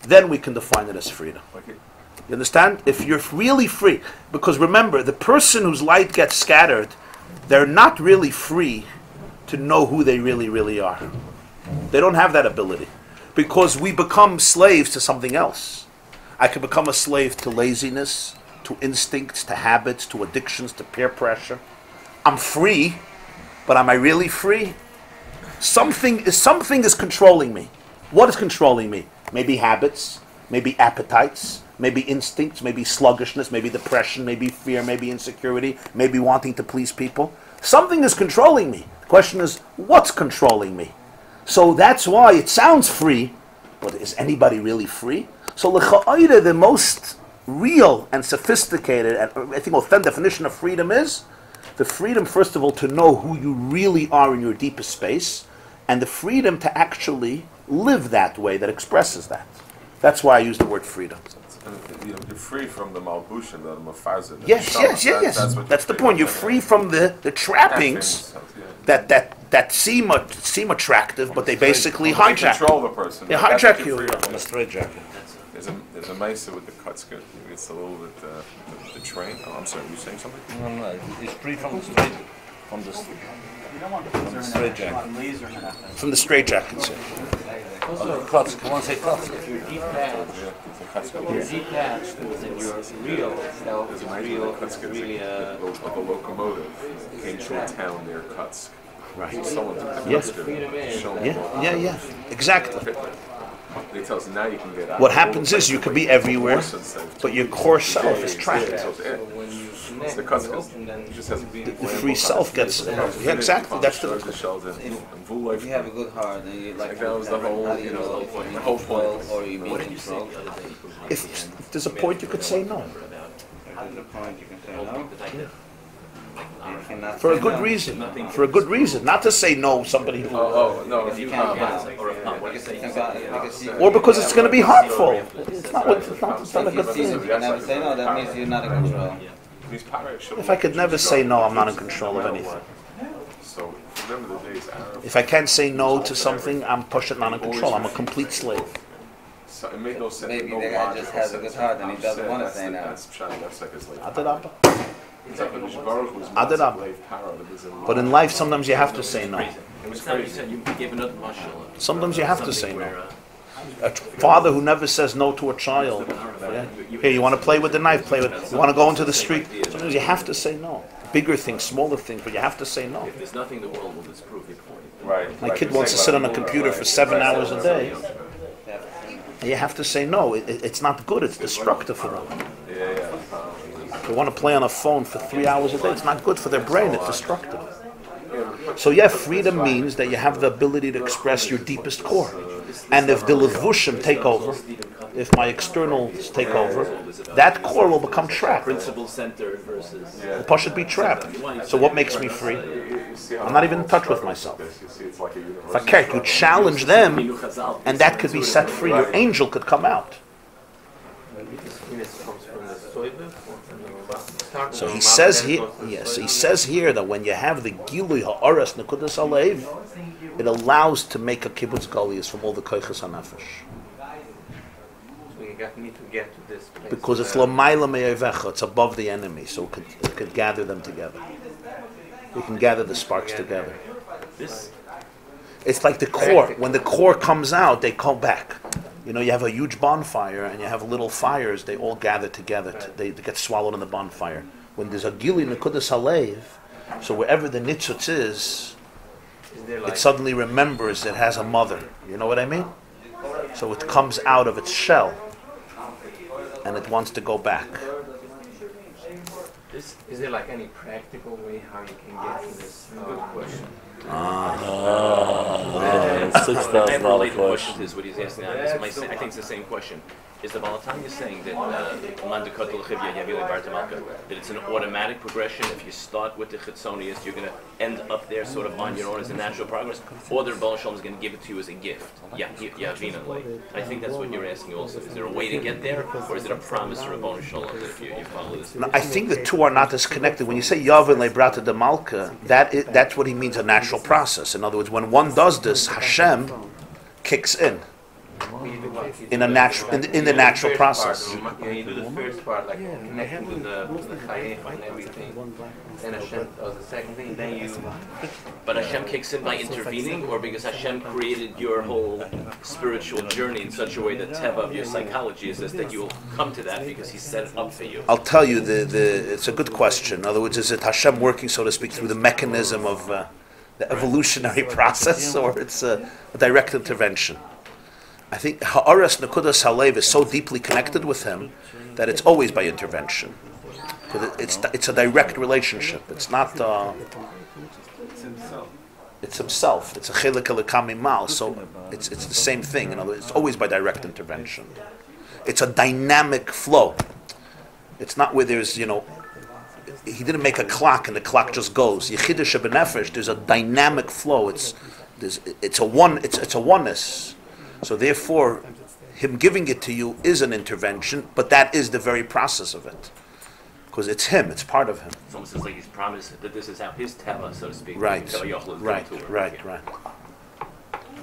Then we can define it as freedom. You understand? If you're really free, because remember, the person whose light gets scattered, they're not really free to know who they really, really are. They don't have that ability. Because we become slaves to something else. I can become a slave to laziness, to instincts, to habits, to addictions, to peer pressure. I'm free, but am I really free? Something is controlling me. What is controlling me? Maybe habits, maybe appetites, maybe instincts, maybe sluggishness, maybe depression, maybe fear, maybe insecurity, maybe wanting to please people. Something is controlling me. The question is, what's controlling me? So that's why it sounds free, but is anybody really free? So l'cha'ayda, the most real and sophisticated, and I think authentic definition of freedom is the freedom, first of all, to know who you really are in your deepest space, and the freedom to actually live that way, that expresses that. That's why I use the word freedom. You're free from the malbushim, the mafazim. Yes. That's the point. You're free from the trappings that seem attractive, but they basically hijack. Control the person. They hijack you. On a straitjacket. There's a mesa with the kutzka. It's a little bit the train. Oh, I'm sorry. Were you saying something? No. It's free from the straight, from the straitjacket. From the straitjackets. Also, kutzka. I want to say kutzka. If you're detached, then your real self is real. It's really like a locomotive came to a town near Kutsk. Right. So someone took the Yes. Kutzka. Yeah. Exactly. They tell us now you can get out. What happens is you could be everywhere, but your core self is trapped. So it's the Kutzka. It just has The free self gets. Yeah, exactly. That's the. If you have a good heart and you like that was the whole, how do you know the whole point. or you be controlled. If there's a point, you could say no. At the point you can say no. You cannot For a say good no. reason. For a good reason. Not to say no somebody who. No, if You you can't have Or because it's going to be harmful. It's not a good If thing. you never say no, that means you're not in control. If I could never say no, I'm not in control of anything. So remember the days Arab. If I can't say no to something, I'm pushing not in control. I'm a complete slave. So it made no sense. Maybe the guy just has a good heart and he doesn't want to say no. That's pshat. That's like his like. Adarabba. Adarabba. But in life, sometimes you have to say no. It was crazy. Sometimes you have to say no. A father who never says no to a child. Yeah. Here, you want to play with the knife, play with it. You want to go into the street. Sometimes you have to say no. Bigger things, smaller things, but you have to say no. If there's nothing the world will disprove your point. Right. My kid wants to sit on a computer for 7 hours a day. You have to say no. It's not good. It's destructive for them. They want to play on a phone for 3 hours a day. It's not good for their brain. It's destructive. So yeah, freedom means that you have the ability to express your deepest core. And if the levushim take over, if my externals take over, that core will become trapped. Principle centered versus. The push should be trapped. So what makes me free? I'm not even in touch with myself. If I care, you challenge them, and that could be set free. Your angel could come out. So he says here, that when you have the Gilui Ha'aras Naquadah Alev, it allows to make a kibbutz galius from all the koiches hanafesh. So you need to get to this place. Because it's l'mayla me'ovecha, it's above the enemy, so it could gather them together. You can gather the sparks together. It's like the core. When the core comes out, they come back. You know, you have a huge bonfire and you have little fires, they all gather together. They get swallowed in the bonfire. When there's a Gili Naquadah Alev, so wherever the nitzutz is, it suddenly remembers it has a mother. You know what I mean? So it comes out of its shell and it wants to go back. Is there like any practical way how you can get to this? Good question. $6,000 question is what he's asking. I think it's the same question. Is the Balatanya saying that that it's an automatic progression? If you start with the Chitzonius, you're going to end up there sort of on your own as a natural progress, or the Rebbe Shalom is going to give it to you as a gift? I think that's what you're asking also. Is there a way to get there, or is it a promise to Rebbe Shalom that if you follow this? No, I think the two are not disconnected. When you say Yavin Lebrata de Malka, that's what he means, a natural process. In other words, when one does this, Hashem kicks in the natural process. When you do the first part, like connecting with the Chayef and everything, and Hashem does the second thing, then you. But Hashem kicks in by intervening, or because Hashem created your whole spiritual journey in such a way that Teva of your psychology is this, that you will come to that because He set it up for you. I'll tell you, it's a good question. In other words, is it Hashem working, so to speak, through the mechanism of the evolutionary process, or it's a direct intervention? I think Ha'aras Naquadah Alev is so deeply connected with him that it's always by intervention. It's a direct relationship. It's not. It's himself. It's a chelik elikam imal. So it's the same thing. In other words, it's always by direct intervention. It's a dynamic flow. It's not where there's, he didn't make a clock and the clock just goes. Yechidah shebenefesh, there's a dynamic flow. It's a oneness. So therefore, him giving it to you is an intervention, but that is the very process of it. Because it's him, it's part of him. It's almost like he's promised that this is how his teva, so to speak. Right.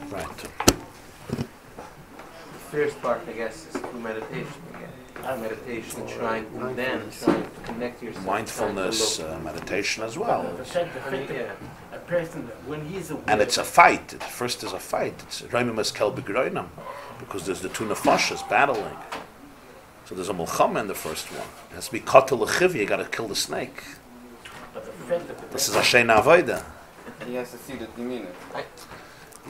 Right. The first part, I guess, is through meditation again. Meditation, trying to connect yourself. Mindfulness, meditation as well. A person, when he's aware. And it's a fight. First is a fight. It's Reimemas Kel Begroinam, because there's the two nefashas battling. So there's a mulchama in the first one. It has to be katel lechiv. You got to kill the snake. This is a sheina avoda. He has to see that you mean it.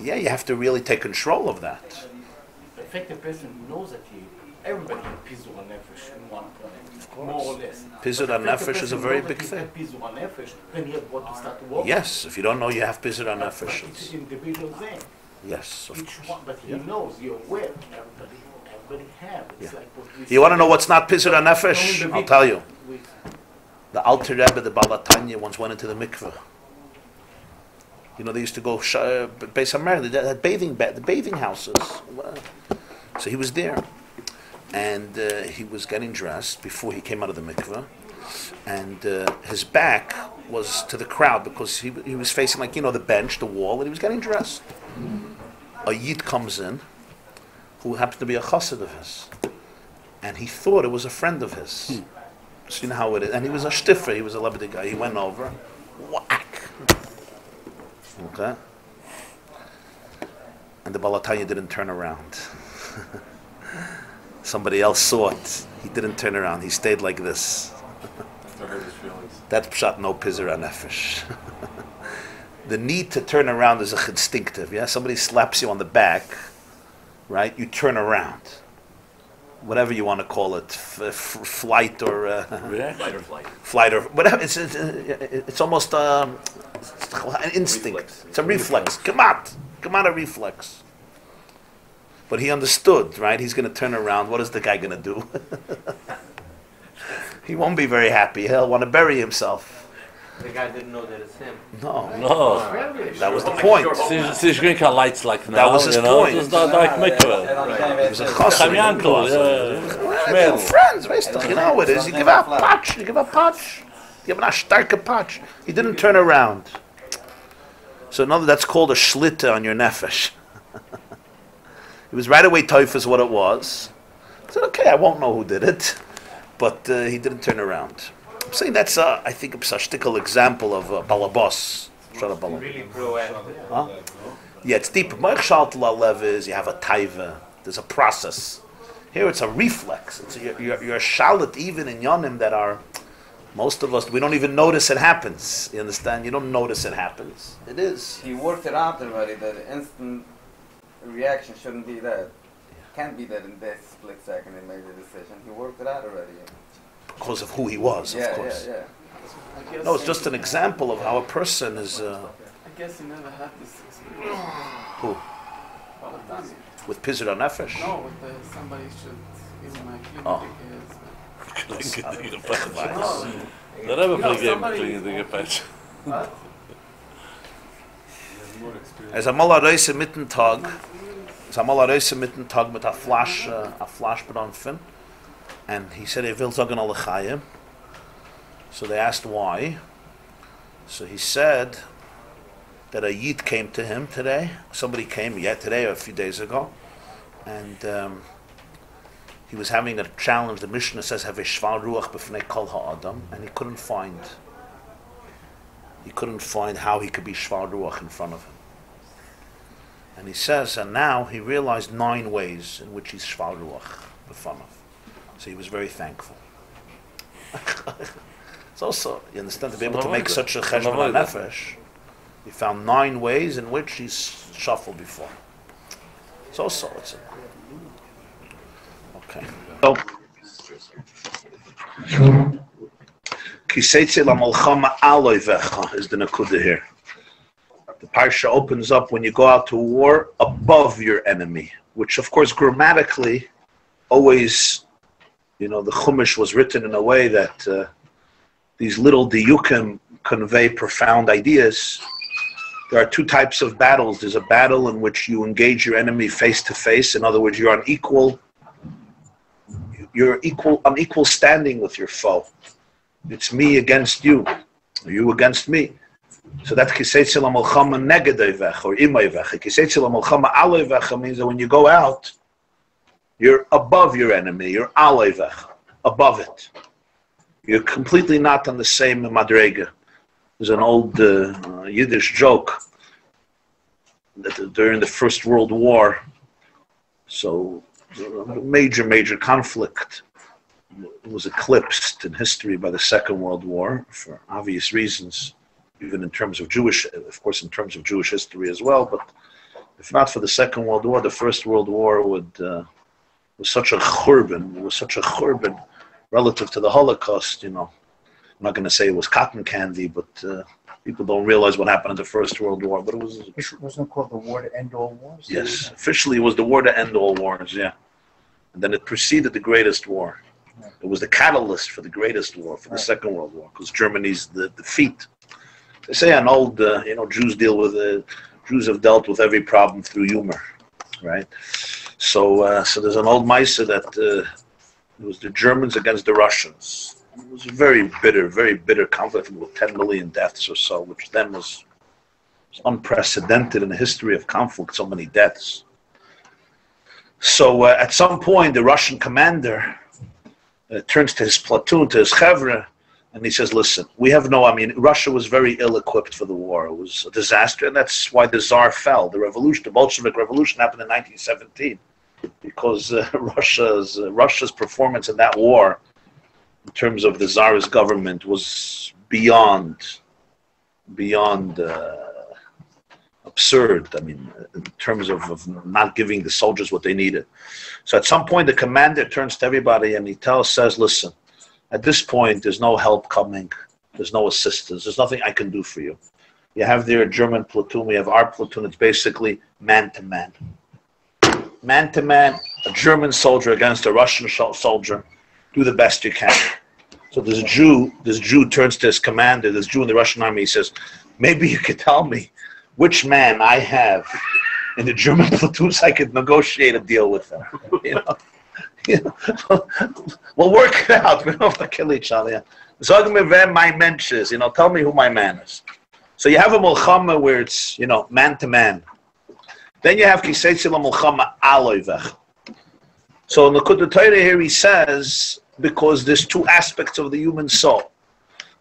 Yeah, you have to really take control of that. The effective person knows that everybody has pizur nefesh in one point, more or less. Pizur nefesh is a very big thing. Pizur nefesh, then he has got to start working. Yes, if you don't know you have pizur nefesh. It's an individual thing. Yes. Each one, but he knows, you're aware. Everybody have. It's like what we You want to know what's not pizur nefesh? I'll tell you. The Alter Rebbe, the Balatanya, once went into the mikveh. They used to go Beis Hamer, the bathing houses. So he was there, and he was getting dressed before he came out of the mikveh, and his back was to the crowd because he was facing the bench, the wall, and he was getting dressed. A Yid comes in, who happened to be a chassid of his, and he thought it was a friend of his. So you know how it is, and he was a shtiffer, he was a Lebanese guy. He went over, whack. Okay, and the Balatanya didn't turn around. Somebody else saw it. He didn't turn around. He stayed like this. That's pshat no pizur nefesh. The need to turn around is instinctive. Yeah, somebody slaps you on the back, right? You turn around. Whatever you want to call it, flight or flight or whatever. It's almost an instinct. It's a reflex. Come on, a reflex. But he understood, right? He's going to turn around. What is the guy going to do? He won't be very happy. He'll want to bury himself. The guy didn't know that it's him. No. That was the point. She's going to lights like now. That was his point. It was like mikveh. He was a chassid. Friends, you know how it is. You give a patch. You give a starke patch. He didn't turn around. So that's called a shlita on your nefesh. He was right away toifus what it was. He said, okay, I won't know who did it. But he didn't turn around. I'm saying that's, I think, a shtickle example of balabos. Really proactive. Huh? Yeah, it's deep. Ma'achal lev is you have a taiva. There's a process. Here it's a reflex. It's you're shalit even in yonim that are, most of us, we don't even notice it happens. You understand? You don't notice it happens. It is. He worked it out already, that the instant reaction shouldn't be that. Can't be that in that split second he made the decision. He worked it out already. Because of who he was, of course. Yeah. No, it's just an example of how a person is... I guess you never had this experience. Who? With Pizur Nefesh? No, with somebody should give my The Rebbe played the patch. As a Mala Reise mitten Tag, mit a Flash benannt, and he said he will sagen alle Chayim. So they asked why. So he said that a Yid came to him today. Somebody came today or a few days ago, and he was having a challenge. The Mishnah says have a shvar ruach b'fnei kol ha'adam, and he couldn't find how he could be shvar ruach in front of him. And he says, and now he realized 9 ways in which he's shvar ruach b'fanav. So he was very thankful. It's also, you understand, to be able to make such a cheshbon nefesh, he found 9 ways in which he's shuffled before. It's also, okay. So, Ki Seitzei lamalchama aloivecha is the Naquadah here. The Parsha opens up when you go out to war above your enemy, which of course grammatically always You know, the Chumash was written in a way that these little diyukim convey profound ideas. There are two types of battles. There's a battle in which you engage your enemy face to face. In other words, you're on equal standing with your foe. It's me against you, or you against me. So that's Seitzei l'malchama negedevech or imayvech. Seitzei l'malchama alevech means that when you go out, you're above your enemy. You're alevech, above it. You're completely not on the same madrega. There's an old Yiddish joke that during the First World War, so a major conflict was eclipsed in history by the Second World War for obvious reasons, even in terms of Jewish, of course, in terms of Jewish history as well. But if not for the Second World War, the First World War was such a churban relative to the Holocaust. You know, I'm not going to say it was cotton candy, but people don't realize what happened in the First World War. But it was. Wasn't it called the War to End All Wars? Yes, officially it was the War to End All Wars. Yeah, and then it preceded the Greatest War. Right. It was the catalyst for the Greatest War, for the Second World War, because Germany's the defeat. They say an old, Jews deal with Jews have dealt with every problem through humor, right? So there's an old Maisa that it was the Germans against the Russians. It was a very bitter conflict with 10 million deaths or so, which then was unprecedented in the history of conflict, so many deaths. So at some point, the Russian commander turns to his platoon, to his chevra, and he says, listen, Russia was very ill-equipped for the war. It was a disaster, and that's why the Tsar fell. The Bolshevik Revolution happened in 1917, because Russia's performance in that war, in terms of the Tsarist government, was beyond absurd. In terms of not giving the soldiers what they needed. So at some point, the commander turns to everybody and he says, listen, at this point, there's no help coming. There's no assistance. There's nothing I can do for you. You have there a German platoon. We have our platoon. It's basically man-to-man. Man-to-man, a German soldier against a Russian soldier. Do the best you can. So this Jew turns to his commander, this Jew in the Russian army, he says, maybe you could tell me which man I have in the German platoon so I could negotiate a deal with him. We'll work it out. We don't have to kill each other. Sag mir wer mein Mensch is. Tell me who my man is. So you have a mulchama where it's, man to man. Then you have Seitzei mulchama aloivech. So in the Likkutei Torah here he says, because there's two aspects of the human soul.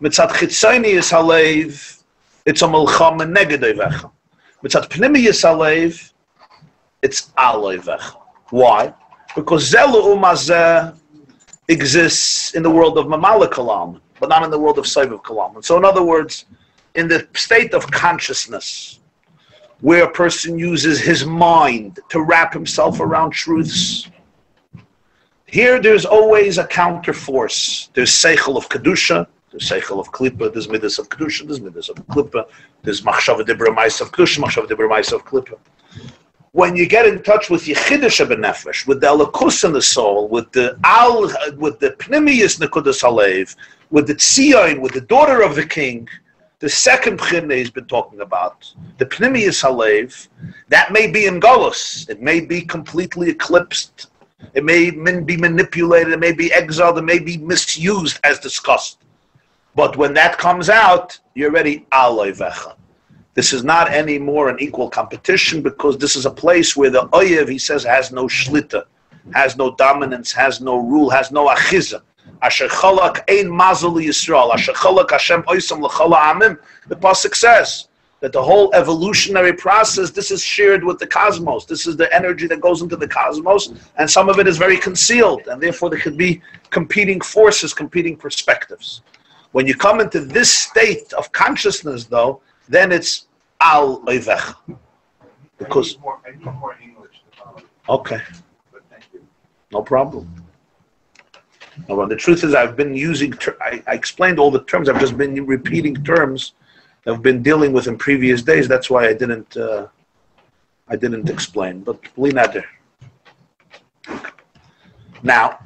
Mitzat chitzonius halev, it's a mulchama negedevech. Mitzat pnimiyus halev, it's aloivech. Why? Because Zelu Umazeh exists in the world of Mamala Kalam, but not in the world of Saivav Kalam. And so in other words, in the state of consciousness, where a person uses his mind to wrap himself around truths, here there's always a counter force. There's Seichel of Kedusha, there's Seichel of Klippa, there's Midas of Kedusha, there's Midas of Klippa, there's Machshava Dibra Mais of Kedusha, Machshava Dibra Mais of Klippa. When you get in touch with Yechidish Benefesh, with the Elokus in the soul, with the Pnimiyus Nekudas Halev, with the Tzion, with the daughter of the king, the second Pchinne he's been talking about, the Pnimiyus Halev, that may be in Golus, it may be completely eclipsed, it may be manipulated, it may be exiled, it may be misused as discussed. But when that comes out, you're already Aloivecha. This is not anymore an equal competition because this is a place where the oyev, he says, has no shlita, has no dominance, has no rule, has no achiza. Asher chalak ein mazel Yisrael. Asher chalak Hashem oisam l'chala amim. The pasuk says that the whole evolutionary process, this is shared with the cosmos. This is the energy that goes into the cosmos, and some of it is very concealed, and therefore there could be competing forces, competing perspectives. When you come into this state of consciousness, though, then it's al oivech. Because I need more English to follow. Okay. But thank you. No problem. No, well, the truth is, I've been using. I explained all the terms. I've just been repeating terms that I've been dealing with in previous days. That's why I didn't explain. But Linader. Now,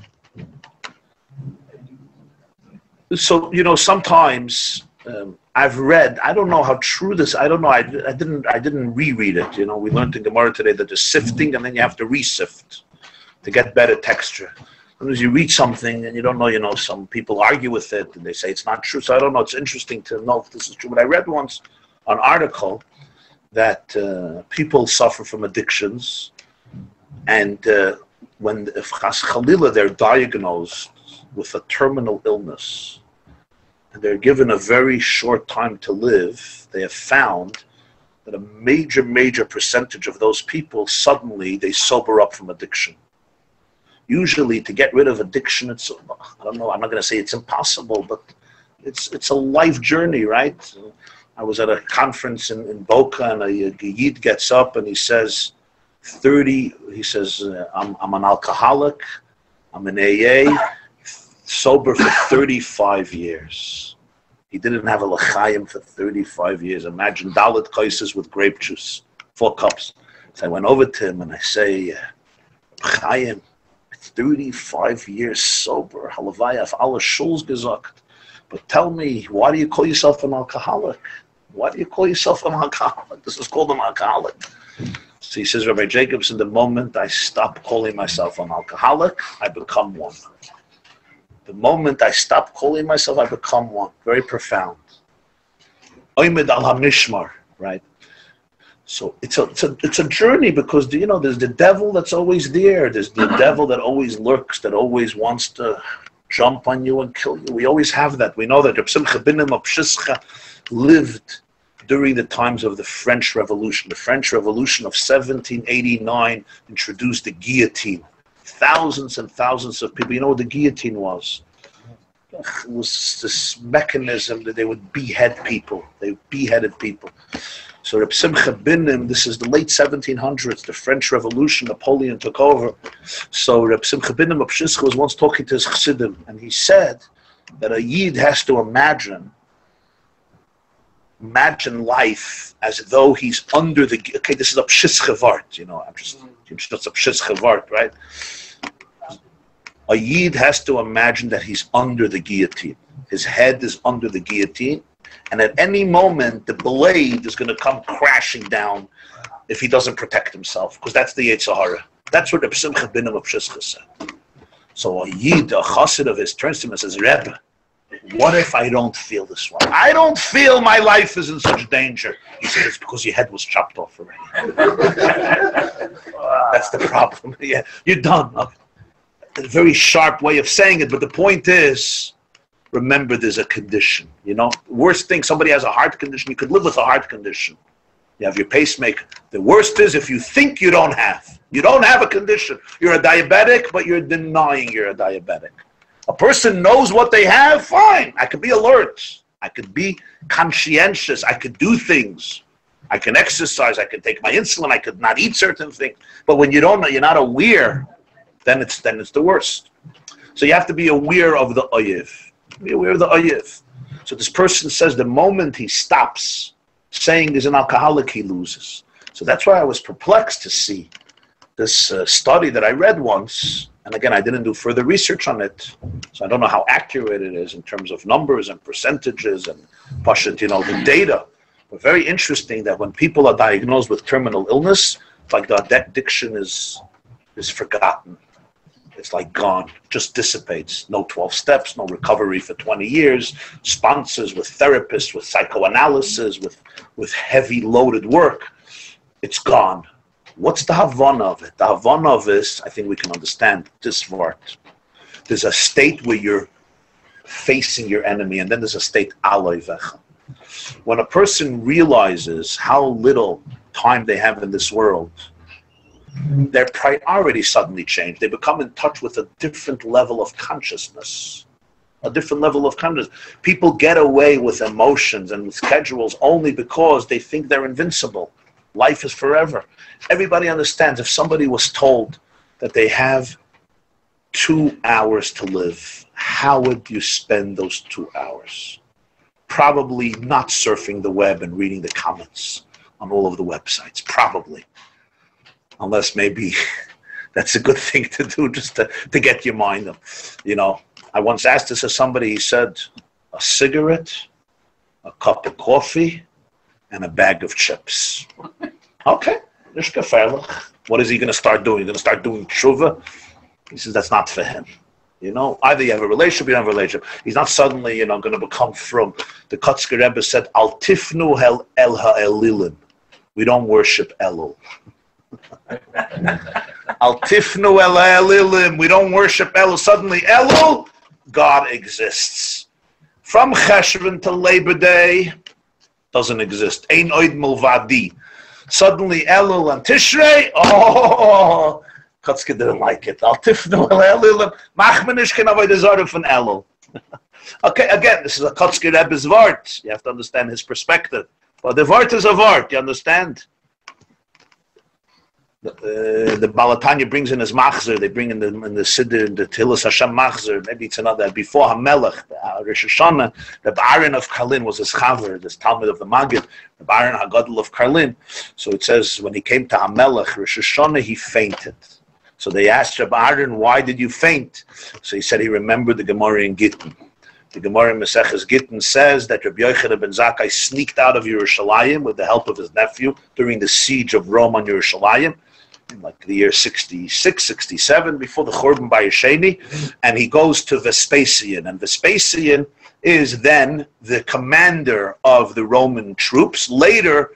So, sometimes I've read, I don't know how true this, I don't know, I didn't reread it. We learned in Gemara today that there's sifting and then you have to re-sift to get better texture. Sometimes you read something and you don't know, some people argue with it and they say it's not true. So I don't know, it's interesting to know if this is true. But I read once an article that people suffer from addictions, and if Chas Chalila, they're diagnosed with a terminal illness and they're given a very short time to live, they have found that a major percentage of those people, suddenly they sober up from addiction. Usually to get rid of addiction, it's, I don't know, I'm not going to say it's impossible, but it's a life journey, right? I was at a conference in Boca, and a Yid gets up and he says, I'm an alcoholic, I'm an AA, sober for 35 years. He didn't have a l'chaim for 35 years. Imagine dalit kaises with grape juice, 4 cups. So I went over to him and I say, Chaim, 35 years sober, halavai af alle shuls gesagt. But tell me, why do you call yourself an alcoholic? Why do you call yourself an alcoholic? This is called an alcoholic. So he says, Rabbi Jacobson, the moment I stop calling myself an alcoholic, I become one. The moment I stop calling myself, I become one. Very profound. Oimid al hamishmar, right? So it's a journey, because there's the devil that's always there. There's the devil that always lurks, that always wants to jump on you and kill you. We always have that. We know that Reb Simcha Binim Apshischa lived during the times of the French Revolution. The French Revolution of 1789 introduced the guillotine. Thousands and thousands of people. You know what the guillotine was? It was this mechanism that they would behead people. They beheaded people. So Reb Simcha Binim, this is the late 1700s, the French Revolution, Napoleon took over. So Reb Simcha Binim Apshischa was once talking to his chassidim, and he said that a Yid has to imagine life as though he's under the, okay, this is a Apshischa Vart, I'm just Apshischa Vart, right? A Yid has to imagine that he's under the guillotine. His head is under the guillotine, and at any moment, the blade is going to come crashing down if he doesn't protect himself, because that's the Yetzer Hara. That's what Reb Simcha Binim Apshischa said. So a Yid, a chassid of his, turns to him and says, Rebbe, what if I don't feel this one? I don't feel my life is in such danger. He said, it's because your head was chopped off already. That's the problem. Yeah, you're done. A very sharp way of saying it, but the point is, remember there's a condition. Worst thing, somebody has a heart condition, you could live with a heart condition. You have your pacemaker. The worst is if you think you don't have. You don't have a condition. You're a diabetic, but you're denying you're a diabetic. A person knows what they have, fine. I could be alert. I could be conscientious. I could do things. I can exercise. I can take my insulin. I could not eat certain things. But when you don't know, you're not aware, then it's the worst. So you have to be aware of the oyev. Be aware of the oyev. So this person says the moment he stops saying he's an alcoholic, he loses. So that's why I was perplexed to see this study that I read once. And again, I didn't do further research on it, so I don't know how accurate it is in terms of numbers and percentages and the data. But very interesting that when people are diagnosed with terminal illness, it's like the addiction is forgotten. It's like gone, just dissipates. No 12 steps, no recovery for 20 years, sponsors with therapists, with psychoanalysis, with heavy loaded work. It's gone. What's the Havana of it? The Havana of this, I think we can understand this part. There's a state where you're facing your enemy, and then there's a state aloi vecha. When a person realizes how little time they have in this world, their priorities suddenly change. They become in touch with a different level of consciousness. A different level of consciousness. People get away with emotions and with schedules only because they think they're invincible. Life is forever. Everybody understands if somebody was told that they have 2 hours to live, how would you spend those 2 hours? Probably not surfing the web and reading the comments on all of the websites. Probably. Unless maybe that's a good thing to do, just to get your mind up. I once asked this of somebody, he said, a cigarette, a cup of coffee, and a bag of chips. Okay, nicht gefährlich. What is he going to start doing? He's going to start doing tshuva? He says that's not for him. You know, either you have a relationship, you don't have a relationship. He's not suddenly, you know, going to become from. The Kotzker Rebbe said, Al tifnu el ha'elilim. We don't worship Elul. Al tifnu el ha'elilim. We don't worship Elul. Suddenly, Elul, God exists. From Cheshvan to Labor Day, doesn't exist. Ein oid milvadi. Suddenly, Elul and Tishrei, oh, Kotzker didn't like it. Al tifnu el ha'elilim. Machmenish can avoid the Zorah from Elul. Okay, again, this is a Kotzker Rebbe's Vart. You have to understand his perspective. But the Vart is a Vart, you understand? The Balatanya brings in his Machzer, they bring in the Siddur, in the Tehillas Hashem Machzer, maybe it's another, before HaMelech, Rosh Hashanah, the Baron of Karlin was his Chaver, this Talmud of the Maggid, the Baron HaGadol of Karlin. So it says, when he came to HaMelech, Rosh Hashanah, he fainted. So they asked Rabbi Aaron, why did you faint? So he said he remembered the Gemara in Gittin. The Gemara in Maseches Gittin says that Rabbi Yochanan ben Zakkai sneaked out of Yerushalayim with the help of his nephew during the siege of Rome on Yerushalayim, in like the year 66, 67, before the Churban Bayesheni, and he goes to Vespasian. And Vespasian is then the commander of the Roman troops. Later,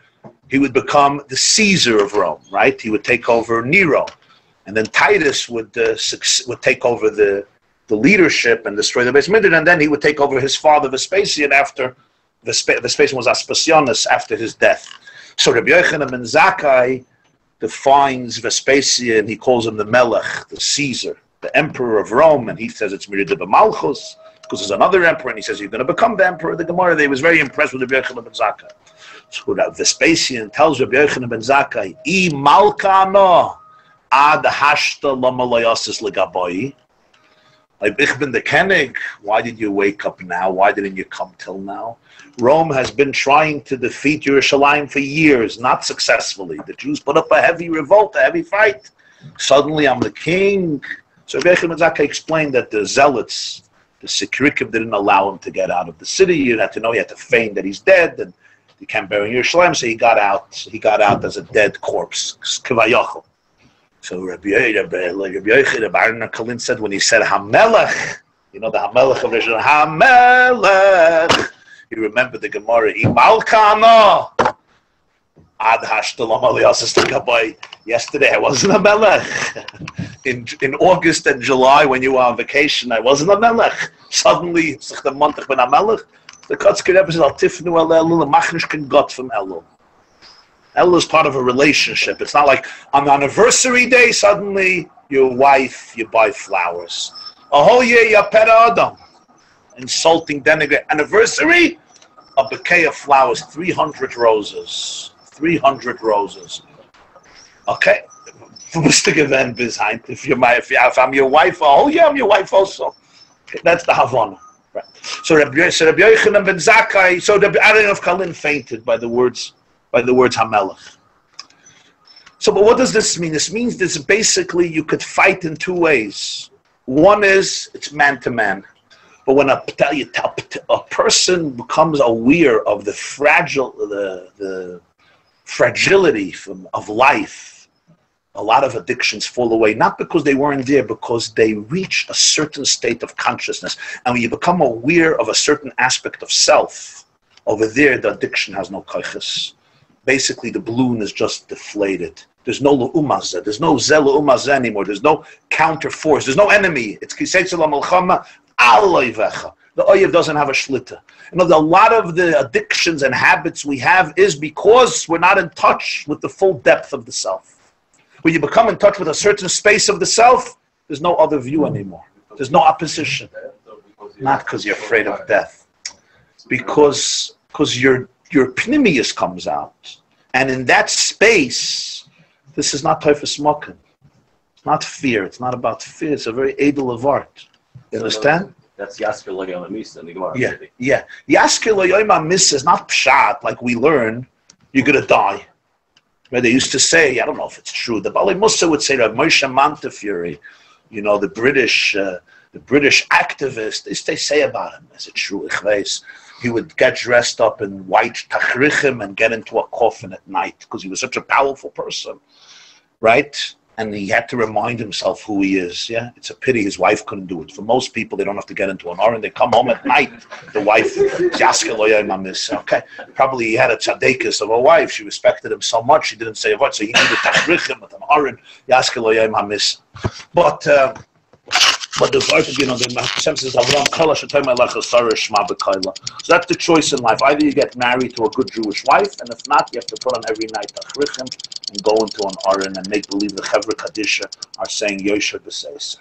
he would become the Caesar of Rome, right? He would take over Nero. And then Titus would take over the leadership and destroy the Beis Midrash, and then he would take over his father Vespasian after Vespasian was Aspasionis after his death. So Rabbi Yochanan ben Zakkai defines Vespasian, he calls him the Melech, the Caesar, the emperor of Rome, and he says it's Mirida b'Malchus, because there's another emperor, and he says you're going to become the emperor of the Gemara. They was very impressed with Rabbi Yochanan ben Zakkai. So Vespasian tells Rabbi Yochanan ben Zakkai, I malkano ad hashta lama layasis legaboyi. Like, ich bin the Kenig, why did you wake up now? Why didn't you come till now? Rome has been trying to defeat Yerushalayim for years, not successfully. The Jews put up a heavy revolt, a heavy fight. Suddenly I'm the king. So Rabbi Yochanan ben Zakkai explained that the zealots, the Sikrikim, didn't allow him to get out of the city. You had to know, he had to feign that he's dead, and he can't bury Yerushalayim, so he got out. He got out as a dead corpse. Kivayachal. So Rabbi Yochanan Kalin said when he said HaMelech, you know the HaMelech of Rosh Hashanah, HaMelech, he remembered the Gemara, Imalkano, Ad Hashtalam Aliyasas Takabai. Yesterday I wasn't a Melech. In August and July when you were on vacation, I wasn't a Melech. Suddenly, it's like the month of a Melech. The Kotzker Rebbe says, Al Tifnu Elul, the Machnish can got from Elul. Elul is part of a relationship. It's not like on the anniversary day, suddenly your wife, you buy flowers. Oh yeah, ya pet Adam. Insulting, denigrate. Anniversary, a bouquet of flowers, 300 roses. 300 roses. Okay? If I'm your wife, oh yeah, I'm your wife also. Okay, that's the Havana. Right. So Rabbi Yochanan ben Zakkai, so the Aaron of Kalin fainted by the words HaMelech. So, but what does this mean? This means this basically you could fight in two ways. One is it's man to man. But when a person becomes aware of the fragility of life, a lot of addictions fall away, not because they weren't there, because they reach a certain state of consciousness. And when you become aware of a certain aspect of self, over there the addiction has no koiches. Basically, the balloon is just deflated. There's no lu'umazeh. There's no zel lu'umazeh anymore. There's no counter force. There's no enemy. It's Seitzei malchama alayvecha. The oyev doesn't have a shlita. You know, a lot of the addictions and habits we have is because we're not in touch with the full depth of the self. When you become in touch with a certain space of the self, there's no other view anymore. There's no opposition. Not because you're afraid of death. Because your pnimius comes out. And in that space, this is not Teufus Mokken. It's not fear. It's not about fear. It's a very edel of art. You understand? That's Yasker Loyama Misa in the Gemara. Yeah. Yasker Loyama Misa is not pshat, like we learn, you're going to die. Where they used to say, I don't know if it's true, the Bali Musa would say, Moshe Montefiore, you know, the British the British activist, they say about him, is it true? He would get dressed up in white tachrichim and get into a coffin at night because he was such a powerful person, right? And he had to remind himself who he is. Yeah, it's a pity his wife couldn't do it. For most people, they don't have to get into an aron. They come home at night. The wife, okay, probably he had a tzaddikus of a wife. She respected him so much, she didn't say a word. So he needed tachrichim with an aron. But the Vart, you know, the Hashem says, Avram Kala Shetayma Lecha Sarah Shma B'Kaila. So that's the choice in life. Either you get married to a good Jewish wife, and if not, you have to put on every night Tachrichim and go into an Aron and make believe the Chevra Kadisha are saying Yosha B'Seiser.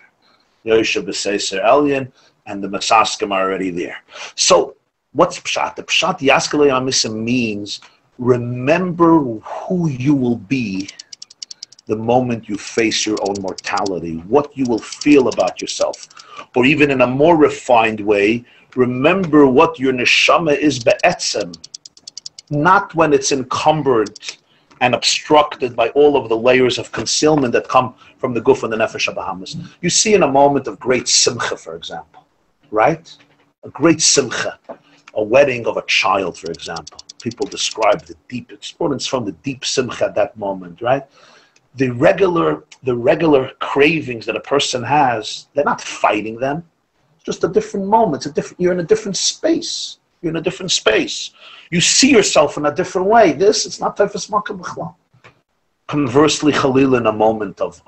Yosha B'Seiser Elyon, and the Masaskim are already there. So, what's Pshat? The Pshat Yaskalei Amisim means remember who you will be the moment you face your own mortality, what you will feel about yourself. Or even in a more refined way, remember what your neshama is be'etzem, not when it's encumbered and obstructed by all of the layers of concealment that come from the guf and the nefesh habahamis. You see in a moment of great simcha, for example, right? A great simcha, a wedding of a child, for example. People describe the deep importance from the deep simcha at that moment, right? The regular cravings that a person has, they're not fighting them. It's just a different moment. You're in a different space. You're in a different space. You see yourself in a different way. It's not tefes makom b'chlal. Conversely, Khalil, in a moment of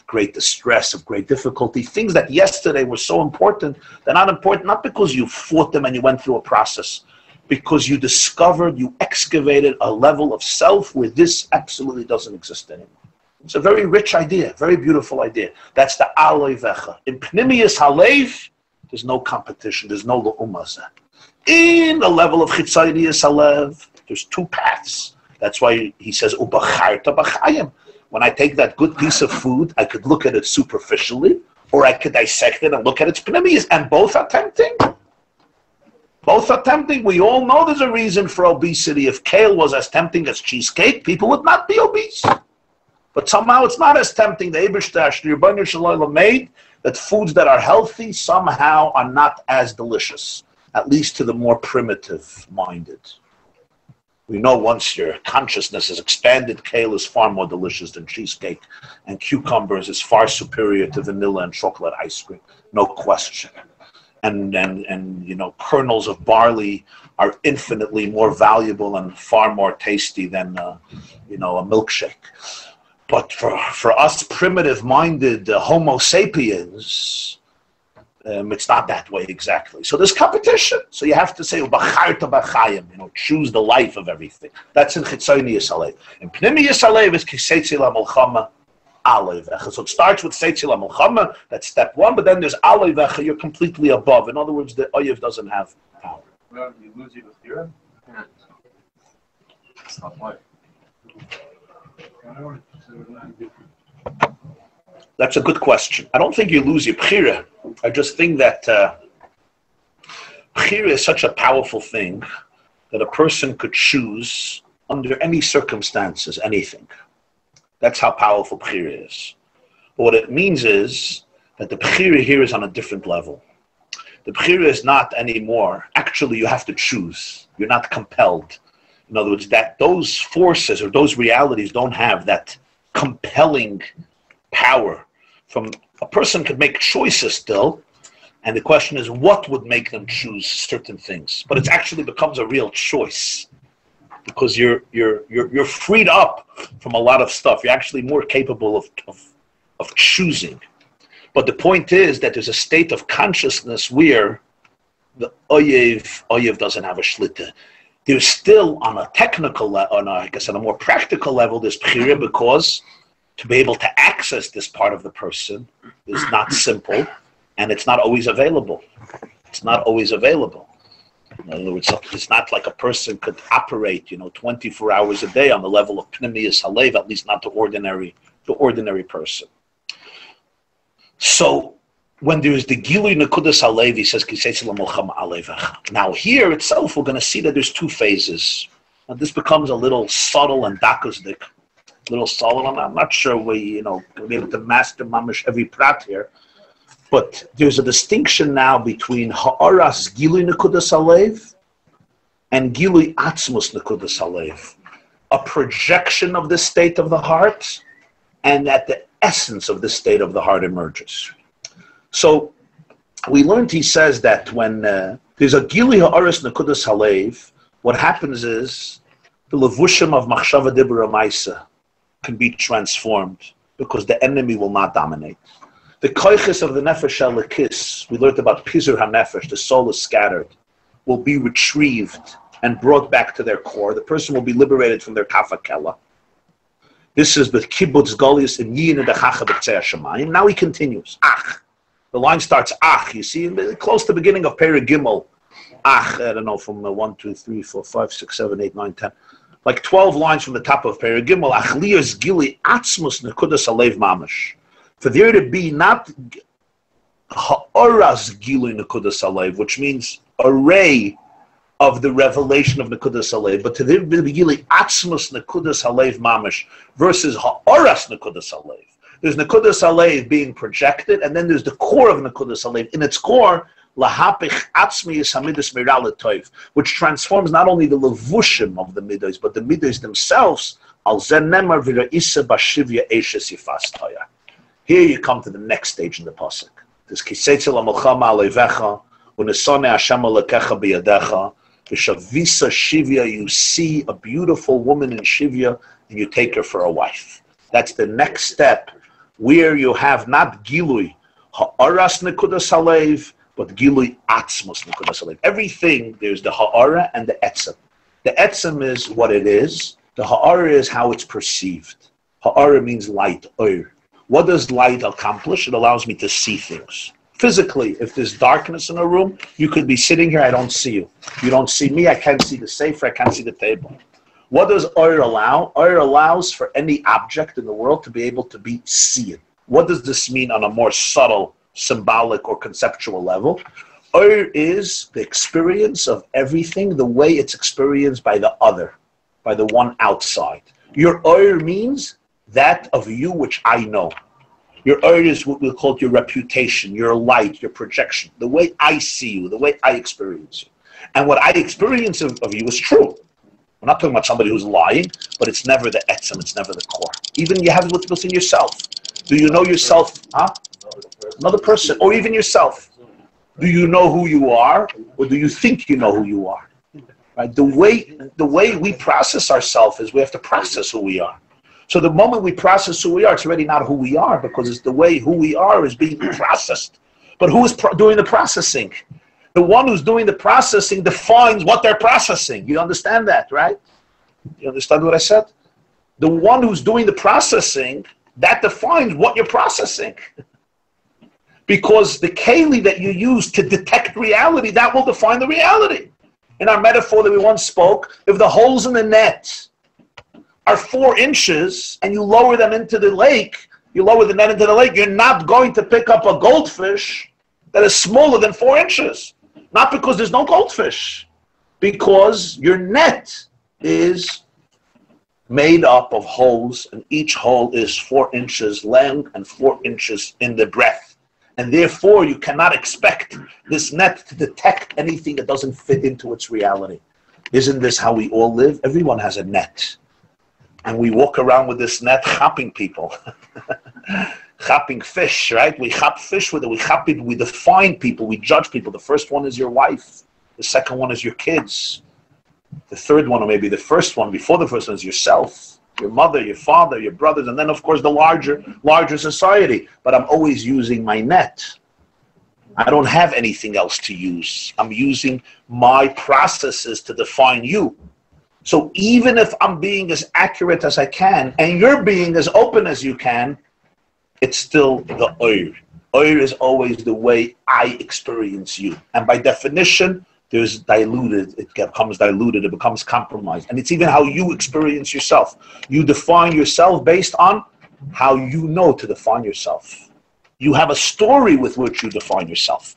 great distress, of great difficulty, things that yesterday were so important, they're not important, not because you fought them and you went through a process, because you discovered, you excavated a level of self where this absolutely doesn't exist anymore. It's a very rich idea, very beautiful idea. That's the Aloy Vecha. In Pnimiyas Halev, there's no competition, there's no Lu'umazeh. In the level of Chitzayiniyas Halev, there's two paths. That's why he says, Ubacharta B'chayim. When I take that good piece of food, I could look at it superficially, or I could dissect it and look at its Pnimiyas, and both are tempting. Both are tempting. We all know there's a reason for obesity. If kale was as tempting as cheesecake, people would not be obese. But somehow it's not as tempting. The Eibishter Rebbeinu Shalom made that foods that are healthy somehow are not as delicious, at least to the more primitive-minded. We know once your consciousness is expanded, kale is far more delicious than cheesecake, and cucumbers is far superior to vanilla and chocolate ice cream. No question. And you know, kernels of barley are infinitely more valuable and far more tasty than you know, a milkshake. But for us primitive-minded Homo sapiens, it's not that way exactly. So there's competition. So you have to say, "Ubacharta b'chayim," you know, choose the life of everything. That's in Chitzayiniyas Halev. In Pnimiyas Halev is Seitzei LaMelchama. So it starts with Seitzei LaMelchama, that's step one, but then there's Aloy Vecha, you're completely above. In other words, the Oyev doesn't have power. Well, you lose your Bechira? Yeah. It's not life. That's a good question. I don't think you lose your Bechira. I just think that Bechira is such a powerful thing that a person could choose under any circumstances, anything. That's how powerful Bechira is. But what it means is that the Bechira here is on a different level. The Bechira is not anymore, actually you have to choose. You're not compelled. In other words, that those forces or those realities don't have that compelling power. From a person could make choices still, and the question is what would make them choose certain things. But it actually becomes a real choice. Because you're freed up from a lot of stuff. You're actually more capable of choosing. But the point is that there's a state of consciousness where the Oyev doesn't have a shlita. There's still on a technical level, on a more practical level, there's Bechira, because to be able to access this part of the person is not simple, and it's not always available. It's not always available. In other words, it's not like a person could operate, 24 hours a day on the level of Pnimiyas Halev, at least not the ordinary person. So when there is the Gilui Naquadah Halev, he says, now here itself, we're going to see that there's two phases. Now this becomes a little subtle and dakuzdik, little subtle, and I'm not sure we, going to be able to master mamish every prat here. But there's a distinction now between ha'aras gilui nekudas halev and gilui atzmus nekudas halev, a projection of the state of the heart, and that the essence of the state of the heart emerges. So we learned, he says, that when there's a gilui ha'aras nekudas halev, what happens is the levushim of machshava dibra maisa can be transformed because the enemy will not dominate. The koiches of the nefesh halikis, we learned about pizur hanefesh, the soul is scattered, will be retrieved and brought back to their core. The person will be liberated from their kafakela. This is the kibbutz golius in yin and the chacha b'tzei hashamayim. Now he continues. Ach. The line starts ach. You see, close to the beginning of Perek Gimel. Ach, I don't know, from 1, 2, 3, 4, 5, 6, 7, 8, 9, 10. Like 12 lines from the top of Perek Gimel. Ach liyas gili atzmus nekudas halev mamash. For there to be not ha'oras gili nekudas halev, which means array of the revelation of nekudas halev, but to there be gili atzmus nekudas halev mamash versus ha'oras nekudas halev. There's nekudas halev being projected, and then there's the core of nekudas halev. In its core, lahapich atzmi is hamidus miral toiv, which transforms not only the levushim of the midos, but the midos themselves. Al zen nemar v'ra'isa b'shivya eshes yifas toya. Here you come to the next stage in the pasuk. This Seitzei l'malchama alevecha u'nesone Hashem alekecha biyadecha v'shavisa shivya. You see a beautiful woman in shivya and you take her for a wife. That's the next step, where you have not gilui ha'aras nekudas halev, but gilui atzmos nekudas halev. Everything, there's the ha'ara and the etzem. The etzem is what it is. The ha'ara is how it's perceived. Ha'ara means light, oir. What does light accomplish? It allows me to see things. Physically, if there's darkness in a room, you could be sitting here, I don't see you. You don't see me, I can't see the safer, I can't see the table. What does oir allow? Oir allows for any object in the world to be able to be seen. What does this mean on a more subtle, symbolic, or conceptual level? Oir is the experience of everything the way it's experienced by the other, by the one outside. Your oir means that of you which I know. Your oir is what we call your reputation, your light, your projection, the way I see you, the way I experience you. And what I experience of you is true. We're not talking about somebody who's lying, but it's never the etzem, it's never the core. Even you have it within yourself. Do you know yourself? Huh? Another person, or even yourself. Do you know who you are, or do you think you know who you are? Right? The way we process ourselves is we have to process who we are. So the moment we process who we are, it's already not who we are, because it's the way who we are is being processed. But who is doing the processing? The one who's doing the processing defines what they're processing. You understand that, right? You understand what I said? The one who's doing the processing, that defines what you're processing. Because the keli that you use to detect reality, that will define the reality. In our metaphor that we once spoke, if the holes in the net are 4 inches and you lower them into the lake, you lower the net into the lake, you're not going to pick up a goldfish that is smaller than 4 inches. Not because there's no goldfish, because your net is made up of holes, and each hole is 4 inches long and 4 inches in the breadth. And therefore, you cannot expect this net to detect anything that doesn't fit into its reality. Isn't this how we all live? Everyone has a net. And we walk around with this net chapping people. Chapping fish, right? We chap fish with it. We define people. We judge people. The first one is your wife. The second one is your kids. The third one, or maybe the first one, before the first one, is yourself. Your mother, your father, your brothers, and then, of course, the larger society. But I'm always using my net. I don't have anything else to use. I'm using my processes to define you. So even if I'm being as accurate as I can, and you're being as open as you can, it's still the oir. Oir is always the way I experience you. And by definition, there's diluted, it becomes diluted, it becomes compromised. And it's even how you experience yourself. You define yourself based on how you know to define yourself. You have a story with which you define yourself.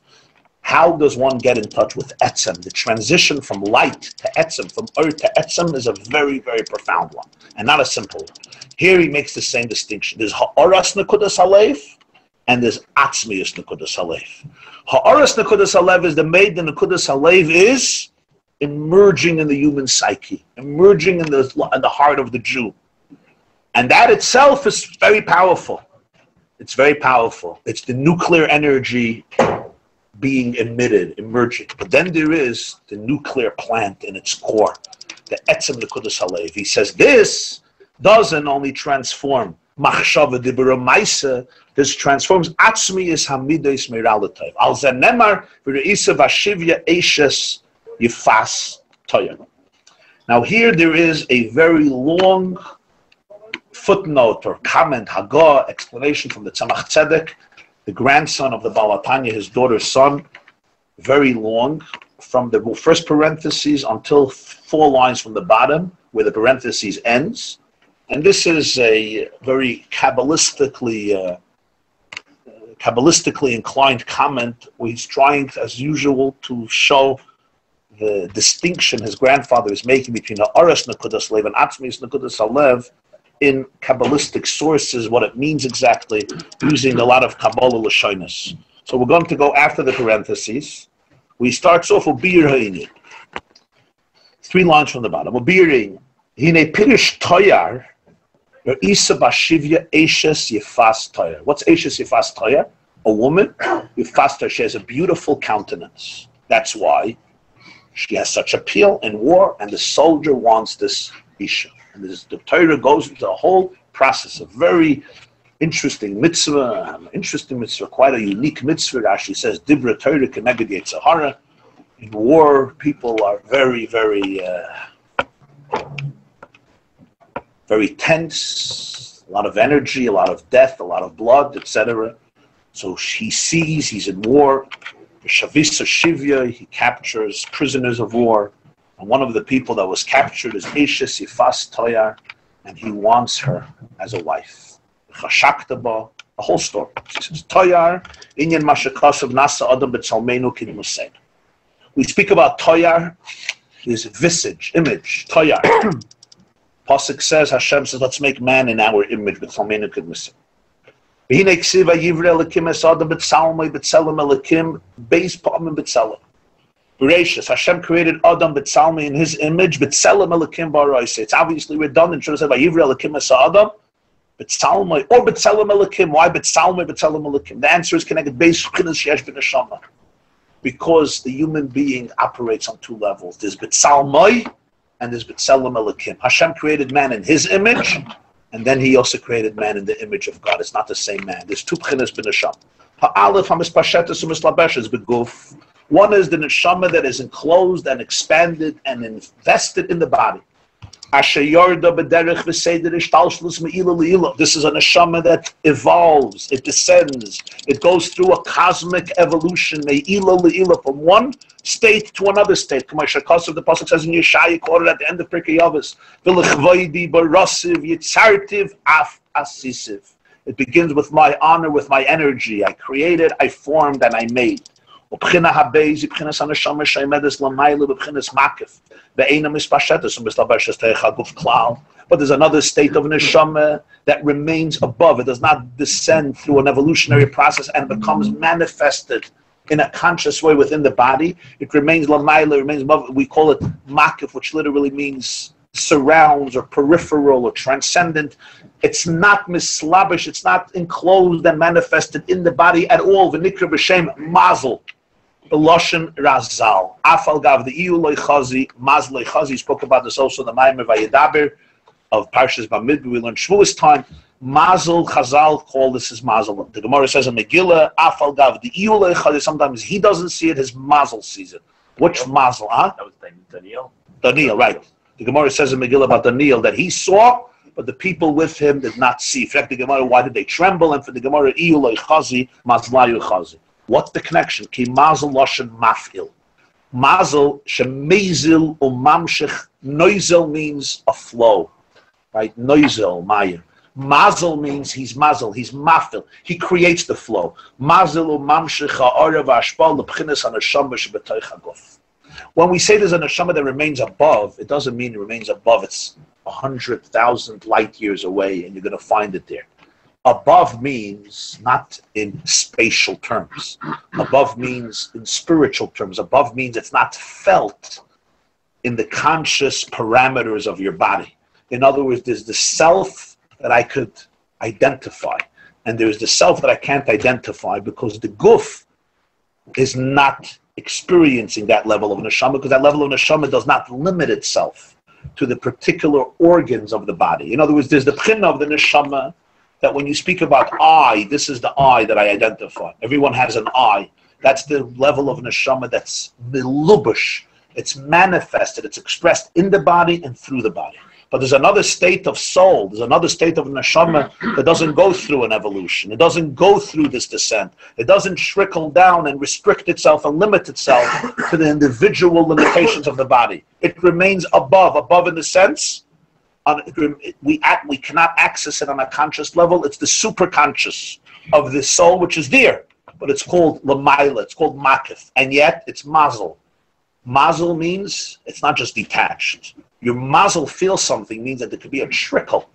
How does one get in touch with etzem? The transition from light to etzem, from oir to etzem, is a very, very profound one, and not a simple one. Here he makes the same distinction. There's ha'aras nekudas halev, and there's Atzmius Naquadah Halev. Ha'aras Naquadah Halev is the made the Naquadah Halev is emerging in the human psyche, emerging in the heart of the Jew. And that itself is very powerful. It's very powerful. It's the nuclear energy being emitted, emerging. But then there is the nuclear plant in its core, the Etzem Naquadah Halev. He says this doesn't only transform Machshava Dibura Maisa, this transforms Atzmius Hamidos Meiralativ. Al Zenemar V'Reisa Vashivya Eishes Yifas Toya. Now here there is a very long footnote or comment, Hagah, explanation from the Tzemach Tzedek, the grandson of the Baal HaTanya, his daughter's son, very long, from the first parentheses until 4 lines from the bottom, where the parentheses ends. And this is a very Kabbalistically inclined comment, where he's trying, as usual, to show the distinction his grandfather is making between the Aras Naquadah Halev and Atzmius Naquadah Halev in Kabbalistic sources, what it means exactly, using a lot of Kabbalah Lashonis. So we're going to go after the parentheses. We start off with Bir Ha'inyan. 3 lines from the bottom. Bir Ha'inyan. Hine Pirish Toyar, Isa Bashivya Eishes Yefas Toyar. What's Eishes Yefas Toyar? A woman, Yefas Toyar, she has a beautiful countenance. That's why she has such appeal in war, and the soldier wants this Isha. And the Torah goes into a whole process, a very interesting mitzvah, quite a unique mitzvah. Rashi says, Dibra Torah Keneged Yetzirah. In war, people are very, very tense, a lot of energy, a lot of death, a lot of blood, etc. So he sees he's in war. Shavisa Shivya, he captures prisoners of war. And one of the people that was captured is Eishes Yifas Toyar, and he wants her as a wife. Chashaktaba, a whole story. He says, Toyar, Inyan Mashakasav Nasa Adam B'Tzalmenu Kin Musein. We speak about Toyar, his visage, image, Toyar. Pasuk says, Hashem says, let's make man in our image, B'Tzalmenu Kin Musein. V'hinei ksiva Yivre Elikim Es Adam B'Tzalmei B'Tzelem Elikim Beis Pa'amim B'Tzelem. Gracious, Hashem created Adam B'Tzalmei in his image, B'Tzelem Elikim B'Aroisei. It's obviously redundant. Should have said by Yivre Elikim Es Adam B'Tzalmei or B'Tzelem Elikim. Why B'Tzalmei B'Tzelem Elikim? The answer is connected Beis Chinas Yesh B'Neshama. Because the human being operates on 2 levels. There's B'Tzalmei and there's B'Tzelem Elikim. Hashem created man in his image, and then he also created man in the image of God. It's not the same man. There's 2 Chinas B'Neshama. Ha'alef ha'mispashetes u'mislabeshes b'guf. One is the neshama that is enclosed and expanded and invested in the body. This is a neshama that evolves, it descends, it goes through a cosmic evolution, from one state to another state. The Pasuk says in Yeshaya, quoted at the end of Pirkei Avos, it begins with my honor, with my energy. I created, I formed, and I made. But there's another state of neshama that remains above. It does not descend through an evolutionary process and becomes manifested in a conscious way within the body. It remains lamayla, it remains above. We call it makif, which literally means surrounds or peripheral or transcendent. It's not mislabish, it's not enclosed and manifested in the body at all. V'nikra b'shem mazel. Loshen Razal. Afal Gav the Iu Loichazi, Maz Loichazi spoke about this also in the Maamar Vayedaber of Parshas Bamidbar. We learned Shavuos time. Mazel Chazal call this is Mazel. The Gemara says in Megillah, Afal Gav the Iu Loichazi. Sometimes he doesn't see it, his Mazel sees it. Which Mazel? Huh? That was Daniel. Daniel, right. The Gemara says in Megillah about Daniel that he saw, but the people with him did not see. In fact, the Gemara, why did they tremble? And for the Gemara, Iu Loichazi, Mazlayu Chazi. What's the connection? Ki mazel loshen mafil. Mazel shemezil umamshich. Noizel means a flow, right? Noizel maya. Mazel means he's mazel. He's mafil. He creates the flow. Mazel umamshich ha'orav ha'ashpal l'bchinas haneshama shebetoich haguf. When we say there's a neshama that remains above, it doesn't mean it remains above. It's 100,000 light years away, and you're going to find it there. above means not in spatial terms. Above means in spiritual terms. Above means it's not felt in the conscious parameters of your body. In other words, there's the self that I could identify, and there's the self that I can't identify because the guf is not experiencing that level of neshama, because that level of neshama does not limit itself to the particular organs of the body. In other words, there's the pchina of the neshama that when you speak about I, this is the I that I identify. Everyone has an I. That's the level of neshama that's milubush. It's manifested, it's expressed in the body and through the body. But there's another state of soul, there's another state of neshama that doesn't go through an evolution. It doesn't go through this descent. It doesn't trickle down and restrict itself and limit itself to the individual limitations of the body. It remains above in the sense, we cannot access it on a conscious level. It's the superconscious of the soul, which is there. But it's called lamaila, it's called makif. And yet, it's mazel. Mazel means it's not just detached. Your mazel feels something means that there could be a trickle.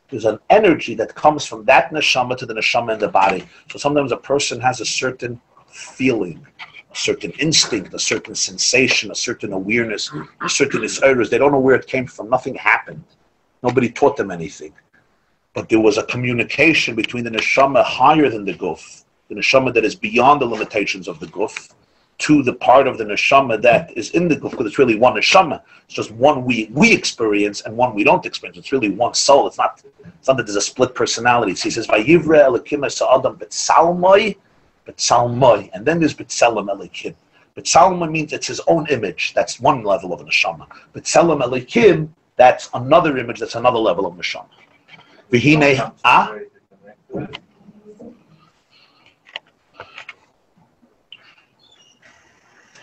There's an energy that comes from that neshama to the neshama in the body. So sometimes a person has a certain feeling, a certain instinct, a certain sensation, a certain awareness, a certain isairas. They don't know where it came from. Nothing happened. Nobody taught them anything. But there was a communication between the neshama higher than the guf, the neshama that is beyond the limitations of the guf, to the part of the neshama that is in the guf, because it's really one neshama. It's just one we experience and one we don't experience. It's really one soul. It's not that there's a split personality. So he says, Vayivre Elokim es ha'adam b'tzalmai, and then there's b'tzelem Elokim. B'tzelem means it's his own image. That's one level of a neshama. B'tzelem Elokim, that's another image. That's another level of neshama. V'hinei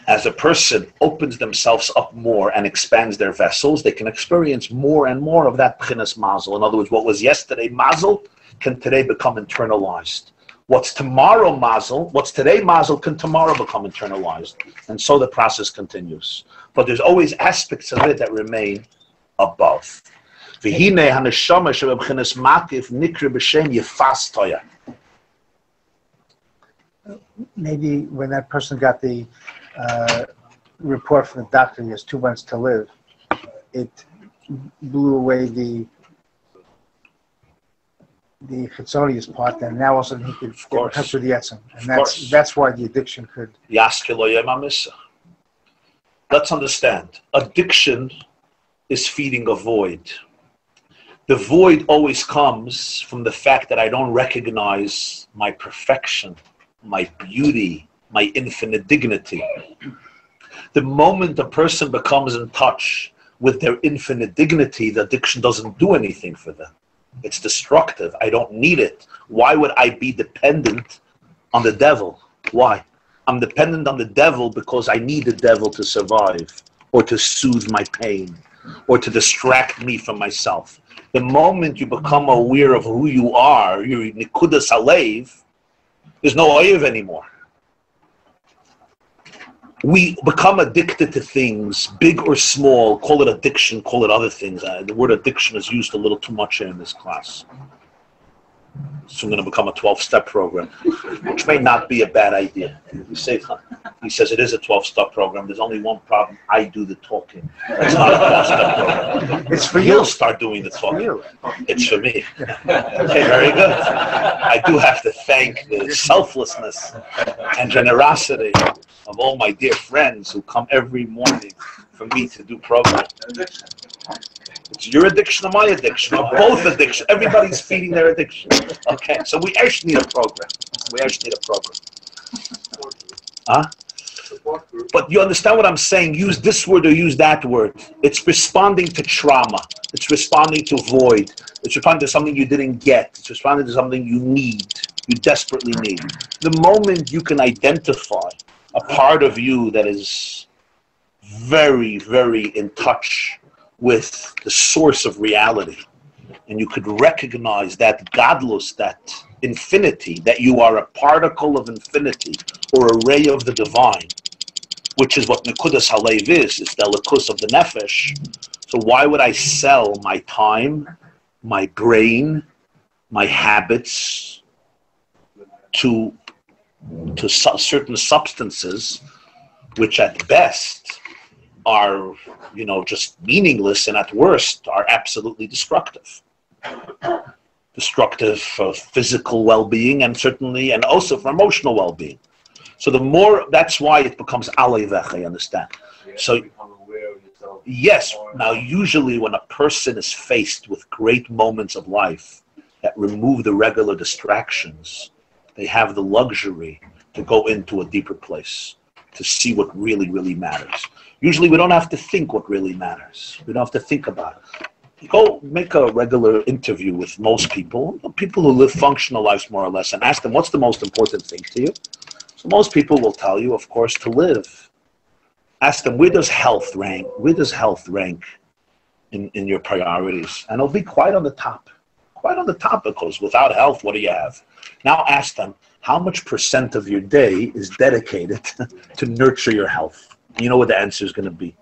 As a person opens themselves up more and expands their vessels, they can experience more and more of that pchinas mazel. In other words, what was yesterday mazel can today become internalized. What's tomorrow mazel, what's today mazel can tomorrow become internalized. And so the process continues. But there's always aspects of it that remain above. Maybe when that person got the report from the doctor, he has 2 months to live, it blew away the chitzonius part, and now also he could get in touch with the etzem, and that's why the addiction could. Let's understand, addiction is feeding a void. The void always comes from the fact that I don't recognize my perfection, my beauty, my infinite dignity. The moment a person becomes in touch with their infinite dignity, the addiction doesn't do anything for them. It's destructive. I don't need it. Why would I be dependent on the devil? Why? I'm dependent on the devil because I need the devil to survive, or to soothe my pain, or to distract me from myself. The moment you become aware of who you are, you're Naquadah Salev, there's no oyev anymore. We become addicted to things, big or small, call it addiction, call it other things. The word addiction is used a little too much here in this class. So I'm going to become a 12-step program, which may not be a bad idea. He says it is a 12-step program. There's only one problem. I do the talking. It's not a 12-step program. It's for You'll you. start doing the talking. It's for me. Okay, very good. I do have to thank the selflessness and generosity of all my dear friends who come every morning for me to do programs. It's your addiction or my addiction, or both addiction. Everybody's feeding their addiction. Okay, so we actually need a program. Huh? But you understand what I'm saying? Use this word or use that word. It's responding to trauma. It's responding to void. It's responding to something you didn't get. It's responding to something you need. You desperately need. The moment you can identify a part of you that is very, very in touch with the source of reality, and you could recognize that godless, that infinity, that you are a particle of infinity or a ray of the divine, which is what Naquadah Halev is. It's the Likkutei of the nefesh. So why would I sell my time, my brain, my habits to certain substances, which at best are, just meaningless, and at worst are absolutely destructive. Destructive for physical well-being and also for emotional well-being. So that's why it becomes alevech, you understand? So, yes, now usually when a person is faced with great moments of life that remove the regular distractions, they have the luxury to go into a deeper place, to see what really, really matters. Usually we don't have to think what really matters. We don't have to think about it. You go make a regular interview with most people who live functional lives more or less, and ask them, what's the most important thing to you? So most people will tell you, of course, to live. Ask them, where does health rank? Where does health rank in your priorities? And it'll be quite on the top. Quite on the top, because without health, what do you have? Now ask them, how much % of your day is dedicated to nurture your health? You know what the answer is going to be.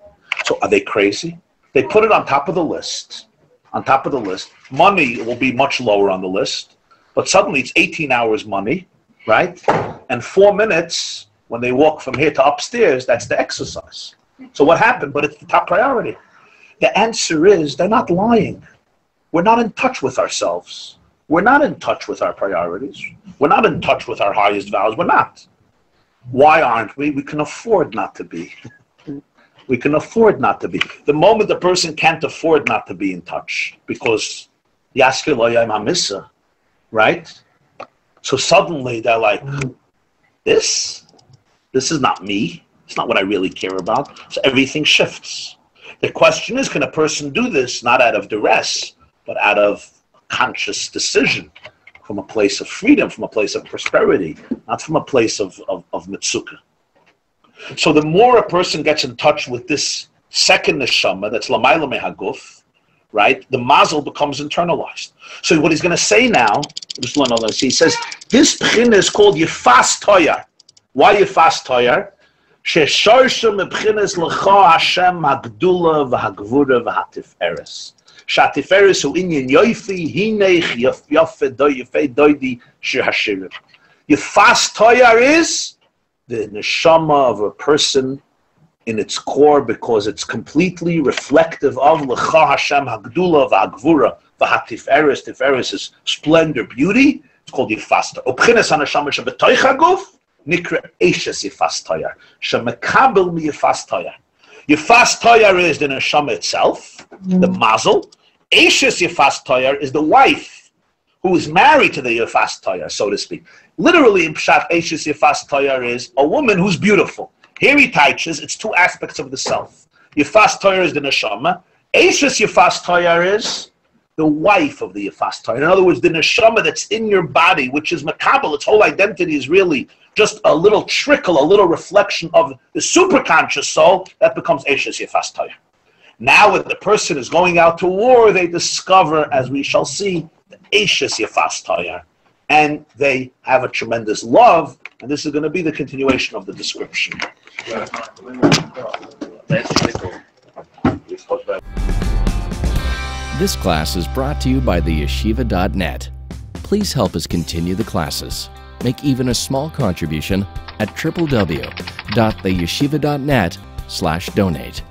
So are they crazy? They put it on top of the list. On top of the list. Money will be much lower on the list, but suddenly it's 18 hours money, right? And 4 minutes when they walk from here to upstairs, that's the exercise. So what happened? But it's the top priority. The answer is they're not lying. We're not in touch with ourselves. We're not in touch with our priorities. We're not in touch with our highest values. We're not. Why aren't we? We can afford not to be. We can afford not to be. The moment the person can't afford not to be in touch, because Yaskir lo yayim hamisa, right? So suddenly they're like, this is not me. It's not what I really care about. So everything shifts. The question is, can a person do this not out of duress, but out of conscious decision, from a place of freedom, from a place of prosperity, not from a place of mitzukah? So the more a person gets in touch with this second neshama, that's lamayla mehaguf, right, the mazel becomes internalized. So what he's going to say now, just learn all this. He says, this pchina is called yifas toyar. Why yifas toyar? Sheshorsha mebchinas l'cha Hashem hagdula v'hagvura v'hatiferes. Shatiferes hu inyan yoifi hinech yofe doidi shir hashirim. Yifas toyar is the neshama of a person in its core, because it's completely reflective of L'cha Hashem Hagdula V'Hagvura V'Hatiferes. Tiferes is splendor, beauty. It's called Yifas Toyar. Ubchinas HaNeshama Shebetoich HaGuf Nikra Eishes Yifas Toyar Shemekabel Mi Yifas Toyar. Yifas Toyar is the neshama itself, the mazel. Eishes Yifas Toyar is the wife who is married to the Yifas Toyar, so to speak. Literally, in Pshat, Eishes Yifas Toyar is a woman who's beautiful. Here he teaches it's two aspects of the self. Yifas Toyar is the neshama. Eishes Yifas Toyar is the wife of the Yifas Toyar. In other words, the neshama that's in your body, which is makabel, its whole identity is really just a little trickle, a little reflection of the superconscious soul that becomes Eishes Yifas Toyar. Now, when the person is going out to war, they discover, as we shall see, the Eishes Yifas Toyar. And they have a tremendous love, and this is going to be the continuation of the description. This class is brought to you by theyeshiva.net. Please help us continue the classes. Make even a small contribution at www.theyeshiva.net/donate.